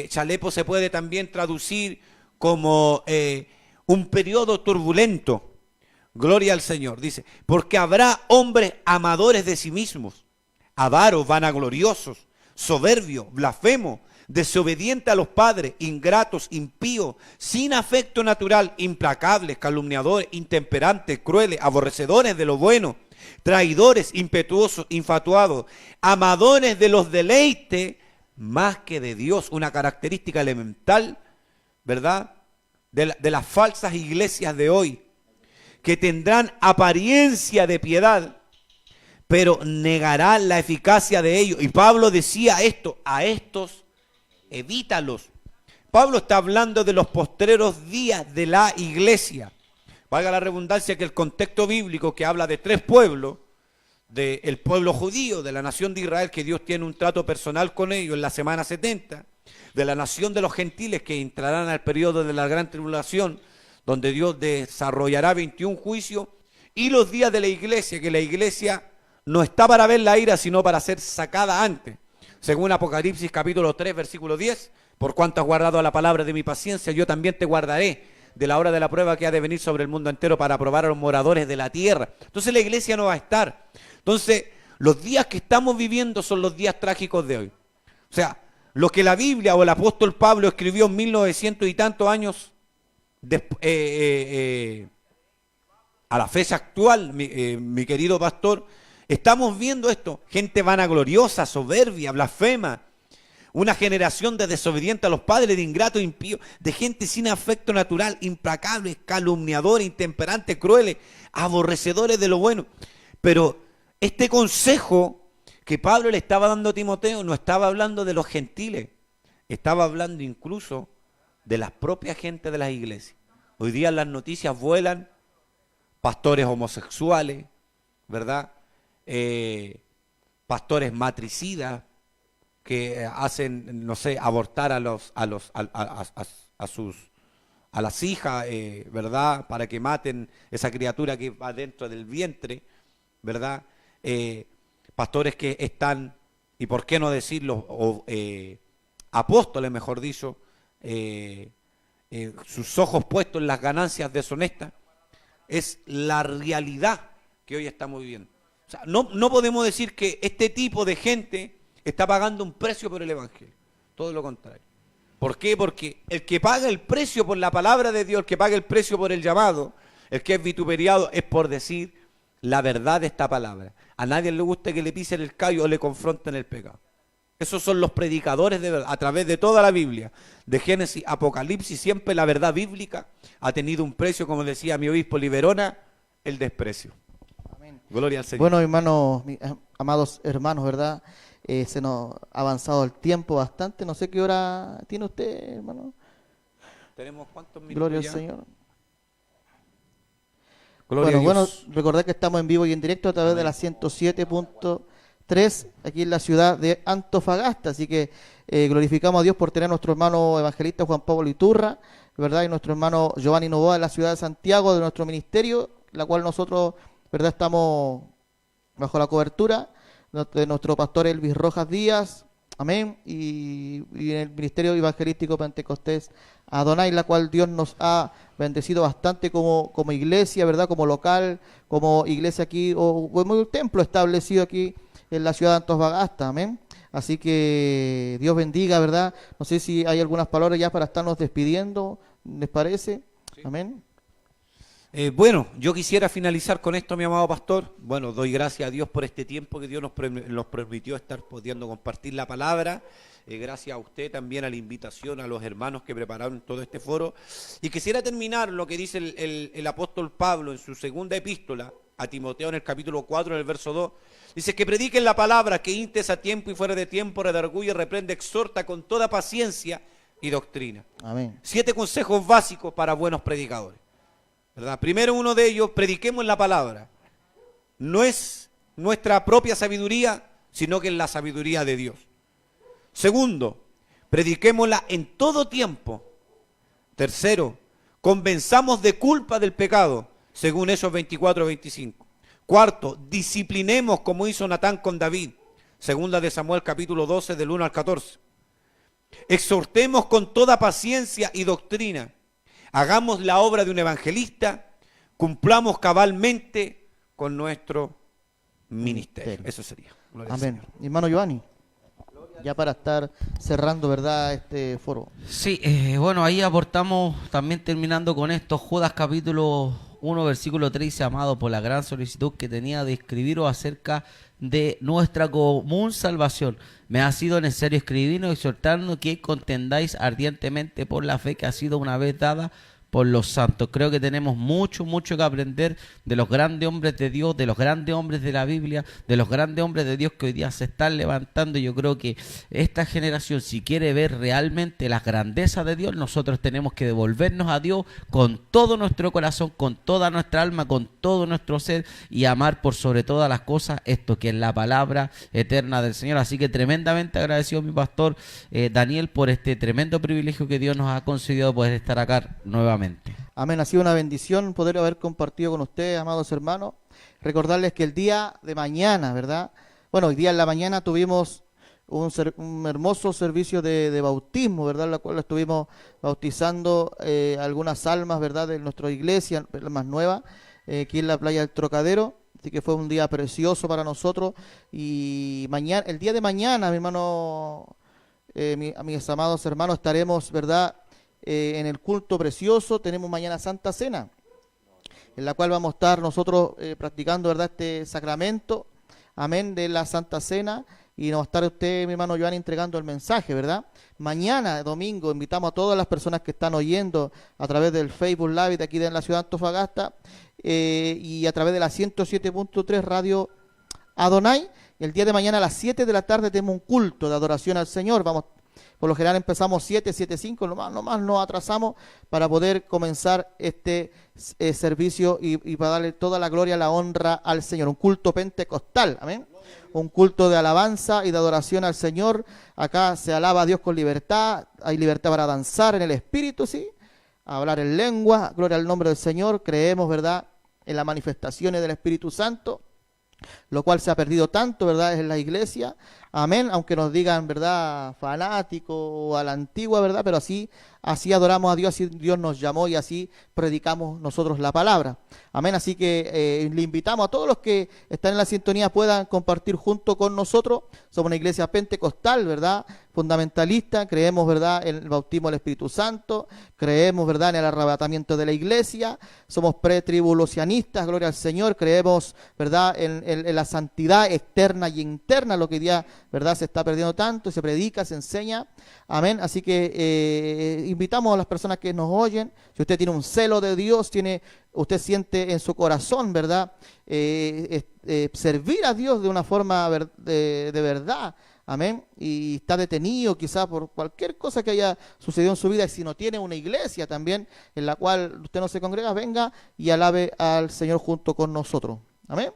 Chalepo se puede también traducir como un periodo turbulento. Gloria al Señor. Dice, porque habrá hombres amadores de sí mismos, avaros, vanagloriosos, soberbios, blasfemos, desobedientes a los padres, ingratos, impíos, sin afecto natural, implacables, calumniadores, intemperantes, crueles, aborrecedores de lo bueno, traidores, impetuosos, infatuados, amadores de los deleites más que de Dios. Una característica elemental, ¿verdad?, de las falsas iglesias de hoy, que tendrán apariencia de piedad, pero negarán la eficacia de ellos. Y Pablo decía esto, a estos evítalos. Pablo está hablando de los postreros días de la iglesia. Valga la redundancia que el contexto bíblico que habla de 3 pueblos, del pueblo judío, de la nación de Israel, que Dios tiene un trato personal con ellos en la semana 70, de la nación de los gentiles que entrarán al periodo de la gran tribulación, donde Dios desarrollará 21 juicios, y los días de la iglesia, que la iglesia no está para ver la ira, sino para ser sacada antes. Según Apocalipsis capítulo 3, versículo 10, por cuanto has guardado la palabra de mi paciencia, yo también te guardaré de la hora de la prueba que ha de venir sobre el mundo entero para probar a los moradores de la tierra. Entonces la iglesia no va a estar. Entonces los días que estamos viviendo son los días trágicos de hoy. O sea, lo que la Biblia o el apóstol Pablo escribió en 1900 y tantos años a la fecha actual, mi querido pastor, estamos viendo esto, gente vanagloriosa, soberbia, blasfema, una generación de desobedientes a los padres, de ingratos, impíos, de gente sin afecto natural, implacables, calumniadores, intemperantes, crueles, aborrecedores de lo bueno. Pero este consejo que Pablo le estaba dando a Timoteo no estaba hablando de los gentiles, estaba hablando incluso de las propias gente de las iglesias. Hoy día las noticias vuelan, pastores homosexuales, ¿verdad? Pastores matricidas que hacen, no sé, abortar a las hijas, ¿verdad? Para que maten esa criatura que va dentro del vientre, ¿verdad? Pastores que están, y por qué no decirlo, apóstoles, mejor dicho, sus ojos puestos en las ganancias deshonestas. Es la realidad que hoy estamos viviendo. O sea, no podemos decir que este tipo de gente está pagando un precio por el evangelio. Todo lo contrario. ¿Por qué? Porque el que paga el precio por la palabra de Dios, el que paga el precio por el llamado, el que es vituperiado, es por decir la verdad de esta palabra. A nadie le gusta que le pisen el callo o le confronten el pecado. Esos son los predicadores de verdad, a través de toda la Biblia, de Génesis, Apocalipsis, siempre la verdad bíblica ha tenido un precio, como decía mi obispo Liberona, el desprecio. Amén. Gloria al Señor. Bueno, hermanos, amados hermanos, ¿verdad? Se nos ha avanzado el tiempo bastante. No sé qué hora tiene usted, hermano. ¿Tenemos cuántos minutos? Gloria ya? al Señor. Gloria Bueno, a Dios. recordad que estamos en vivo y en directo a través Amén. de la 107.3 aquí en la ciudad de Antofagasta. Así que glorificamos a Dios por tener a nuestro hermano evangelista Juan Pablo Iturra, ¿verdad? Y nuestro hermano Giovanni Novoa de la ciudad de Santiago, de nuestro ministerio, la cual nosotros, ¿verdad?, estamos bajo la cobertura de nuestro pastor Elvis Rojas Díaz, amén, y en el ministerio evangelístico Pentecostés Adonai, la cual Dios nos ha bendecido bastante como iglesia, ¿verdad?, como local, como iglesia aquí, o como un templo establecido aquí en la ciudad de Antofagasta, amén. Así que Dios bendiga, ¿verdad? No sé si hay algunas palabras ya para estarnos despidiendo, ¿les parece? Sí. Amén. Bueno, yo quisiera finalizar con esto, mi amado pastor. Bueno, doy gracias a Dios por este tiempo que Dios nos permitió estar pudiendo compartir la palabra. Gracias a usted también, a la invitación, a los hermanos que prepararon todo este foro. Y quisiera terminar lo que dice el apóstol Pablo en su segunda epístola a Timoteo, en el capítulo 4, en el verso 2. Dice que prediquen la palabra, que intes a tiempo y fuera de tiempo, redarguye, reprende, exhorta con toda paciencia y doctrina. Amén. 7 consejos básicos para buenos predicadores. ¿verdad? Primero uno de ellos, prediquemos la palabra. No es nuestra propia sabiduría, sino que es la sabiduría de Dios. Segundo, prediquémosla en todo tiempo. Tercero, convenzamos de culpa del pecado, según Hechos 24:25. Cuarto, disciplinemos como hizo Natán con David, segunda de Samuel capítulo 12 del 1 al 14. Exhortemos con toda paciencia y doctrina. Hagamos la obra de un evangelista, cumplamos cabalmente con nuestro ministerio. Eso sería. Gloria al Amén. Señor. Hermano Giovanni, ya para estar cerrando, ¿verdad?, este foro. Sí, bueno, ahí aportamos, también terminando con esto, Judas capítulo 1, versículo 3, dice: amado, por la gran solicitud que tenía de escribiros acerca de nuestra común salvación, me ha sido necesario escribirnos y exhortarnos que contendáis ardientemente por la fe que ha sido una vez dada por los santos. Creo que tenemos mucho que aprender de los grandes hombres de Dios, de los grandes hombres de la Biblia, de los grandes hombres de Dios que hoy día se están levantando. Yo creo que esta generación, si quiere ver realmente las grandezas de Dios, nosotros tenemos que devolvernos a Dios con todo nuestro corazón, con toda nuestra alma, con todo nuestro ser, y amar por sobre todas las cosas esto que es la palabra eterna del Señor. Así que tremendamente agradecido, mi pastor Daniel, por este tremendo privilegio que Dios nos ha concedido poder estar acá nuevamente. Amén, ha sido una bendición poder haber compartido con ustedes, amados hermanos. Recordarles que el día de mañana, ¿verdad? Bueno, hoy día en la mañana tuvimos un hermoso servicio de bautismo, ¿verdad? En la cual estuvimos bautizando algunas almas, ¿verdad?, de nuestra iglesia, la más nueva, aquí en la playa del Trocadero. Así que fue un día precioso para nosotros. Y mañana, el día de mañana, mi hermano, mis amados hermanos, estaremos, ¿verdad?, en el culto precioso. Tenemos mañana Santa Cena, en la cual vamos a estar nosotros practicando, ¿verdad?, este sacramento, amén, de la Santa Cena, y nos va a estar usted, mi hermano Joan, entregando el mensaje, ¿verdad? Mañana, domingo, invitamos a todas las personas que están oyendo a través del Facebook Live de aquí de la ciudad de Antofagasta y a través de la 107.3 Radio Adonai. El día de mañana a las 7 de la tarde tenemos un culto de adoración al Señor. Por lo general empezamos 7:05, nomás nos atrasamos para poder comenzar este servicio y para darle toda la gloria, la honra al Señor. Un culto pentecostal, amén. Un culto de alabanza y de adoración al Señor. Acá se alaba a Dios con libertad, hay libertad para danzar en el Espíritu, ¿sí? Hablar en lengua, gloria al nombre del Señor. Creemos, ¿verdad?, en las manifestaciones del Espíritu Santo, lo cual se ha perdido tanto, ¿verdad?, en la iglesia. Amén, aunque nos digan, ¿verdad?, fanático o a la antigua, ¿verdad?, pero así adoramos a Dios, así Dios nos llamó y así predicamos nosotros la palabra. Amén, así que le invitamos a todos los que están en la sintonía puedan compartir junto con nosotros. Somos una iglesia pentecostal, ¿verdad?, fundamentalista, creemos, ¿verdad?, en el bautismo del Espíritu Santo, creemos, ¿verdad?, en el arrebatamiento de la iglesia, somos pretribulacionistas, gloria al Señor, creemos, ¿verdad?, en la santidad externa y interna, lo que hoy día, ¿verdad?, se está perdiendo tanto, se predica, se enseña. Amén, así que invitamos a las personas que nos oyen. Si usted tiene un celo de Dios, usted siente en su corazón, ¿verdad?, servir a Dios de una forma de verdad, amén, y está detenido quizá por cualquier cosa que haya sucedido en su vida, y si no tiene una iglesia también en la cual usted no se congrega, venga y alabe al Señor junto con nosotros. Amén,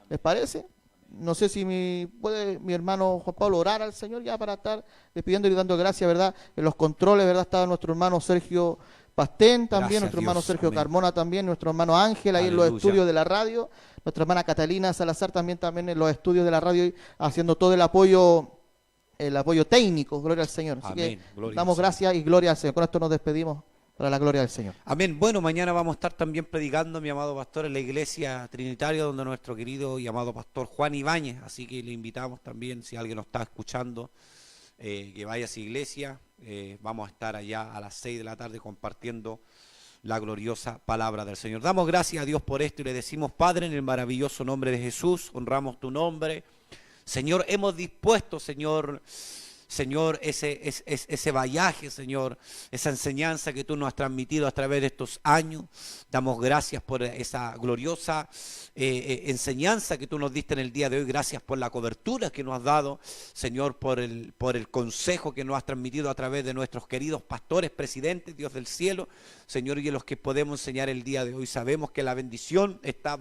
¿les parece? No sé si puede mi hermano Juan Pablo orar al Señor ya para estar despidiendo y dando gracias, ¿verdad? En los controles, ¿verdad?, estaba nuestro hermano Sergio Pastén también, Gracias, nuestro hermano Dios. Sergio Amén. Carmona también, nuestro hermano Ángel ahí en los Aleluya. estudios de la radio, nuestra hermana Catalina Salazar también en los estudios de la radio, haciendo todo el apoyo técnico, gloria al Señor. Así Amén. que Gloria damos al Señor. gracias y gloria al Señor. Con esto nos despedimos para la gloria del Señor. Amén. Bueno, mañana vamos a estar también predicando, mi amado pastor, en la iglesia trinitaria, donde nuestro querido y amado pastor Juan Ibáñez. Así que le invitamos también, si alguien nos está escuchando, que vaya a esa iglesia. Vamos a estar allá a las 6 de la tarde compartiendo la gloriosa palabra del Señor. Damos gracias a Dios por esto y le decimos: Padre, en el maravilloso nombre de Jesús, honramos tu nombre. Señor, hemos dispuesto, Señor, Señor, ese vallaje, Señor, esa enseñanza que tú nos has transmitido a través de estos años. Damos gracias por esa gloriosa enseñanza que tú nos diste en el día de hoy. Gracias por la cobertura que nos has dado, Señor, por el consejo que nos has transmitido a través de nuestros queridos pastores, presidentes, Dios del cielo, Señor, y en los que podemos enseñar el día de hoy. Sabemos que la bendición está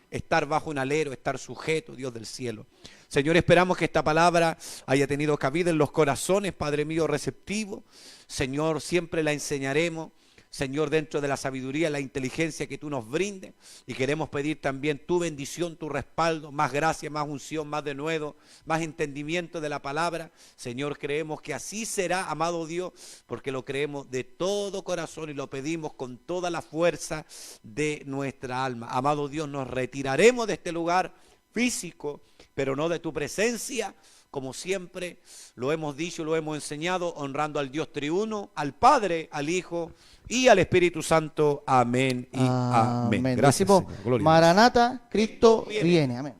estar bajo un alero, estar sujeto, Dios del cielo. Señor, esperamos que esta palabra haya tenido cabida en los corazones, Padre mío, receptivo. Señor, siempre la enseñaremos, Señor, dentro de la sabiduría, la inteligencia que tú nos brindes. Y queremos pedir también tu bendición, tu respaldo, más gracia, más unción, más denuedo, más entendimiento de la palabra. Señor, creemos que así será, amado Dios, porque lo creemos de todo corazón y lo pedimos con toda la fuerza de nuestra alma. Amado Dios, nos retiraremos de este lugar físico, pero no de tu presencia, como siempre lo hemos dicho, lo hemos enseñado, honrando al Dios triuno, al Padre, al Hijo y al Espíritu Santo. Amén y amén. Amén. Gracias, Decimos, Señor. Gloria a Dios. Maranata, Cristo viene. Amén.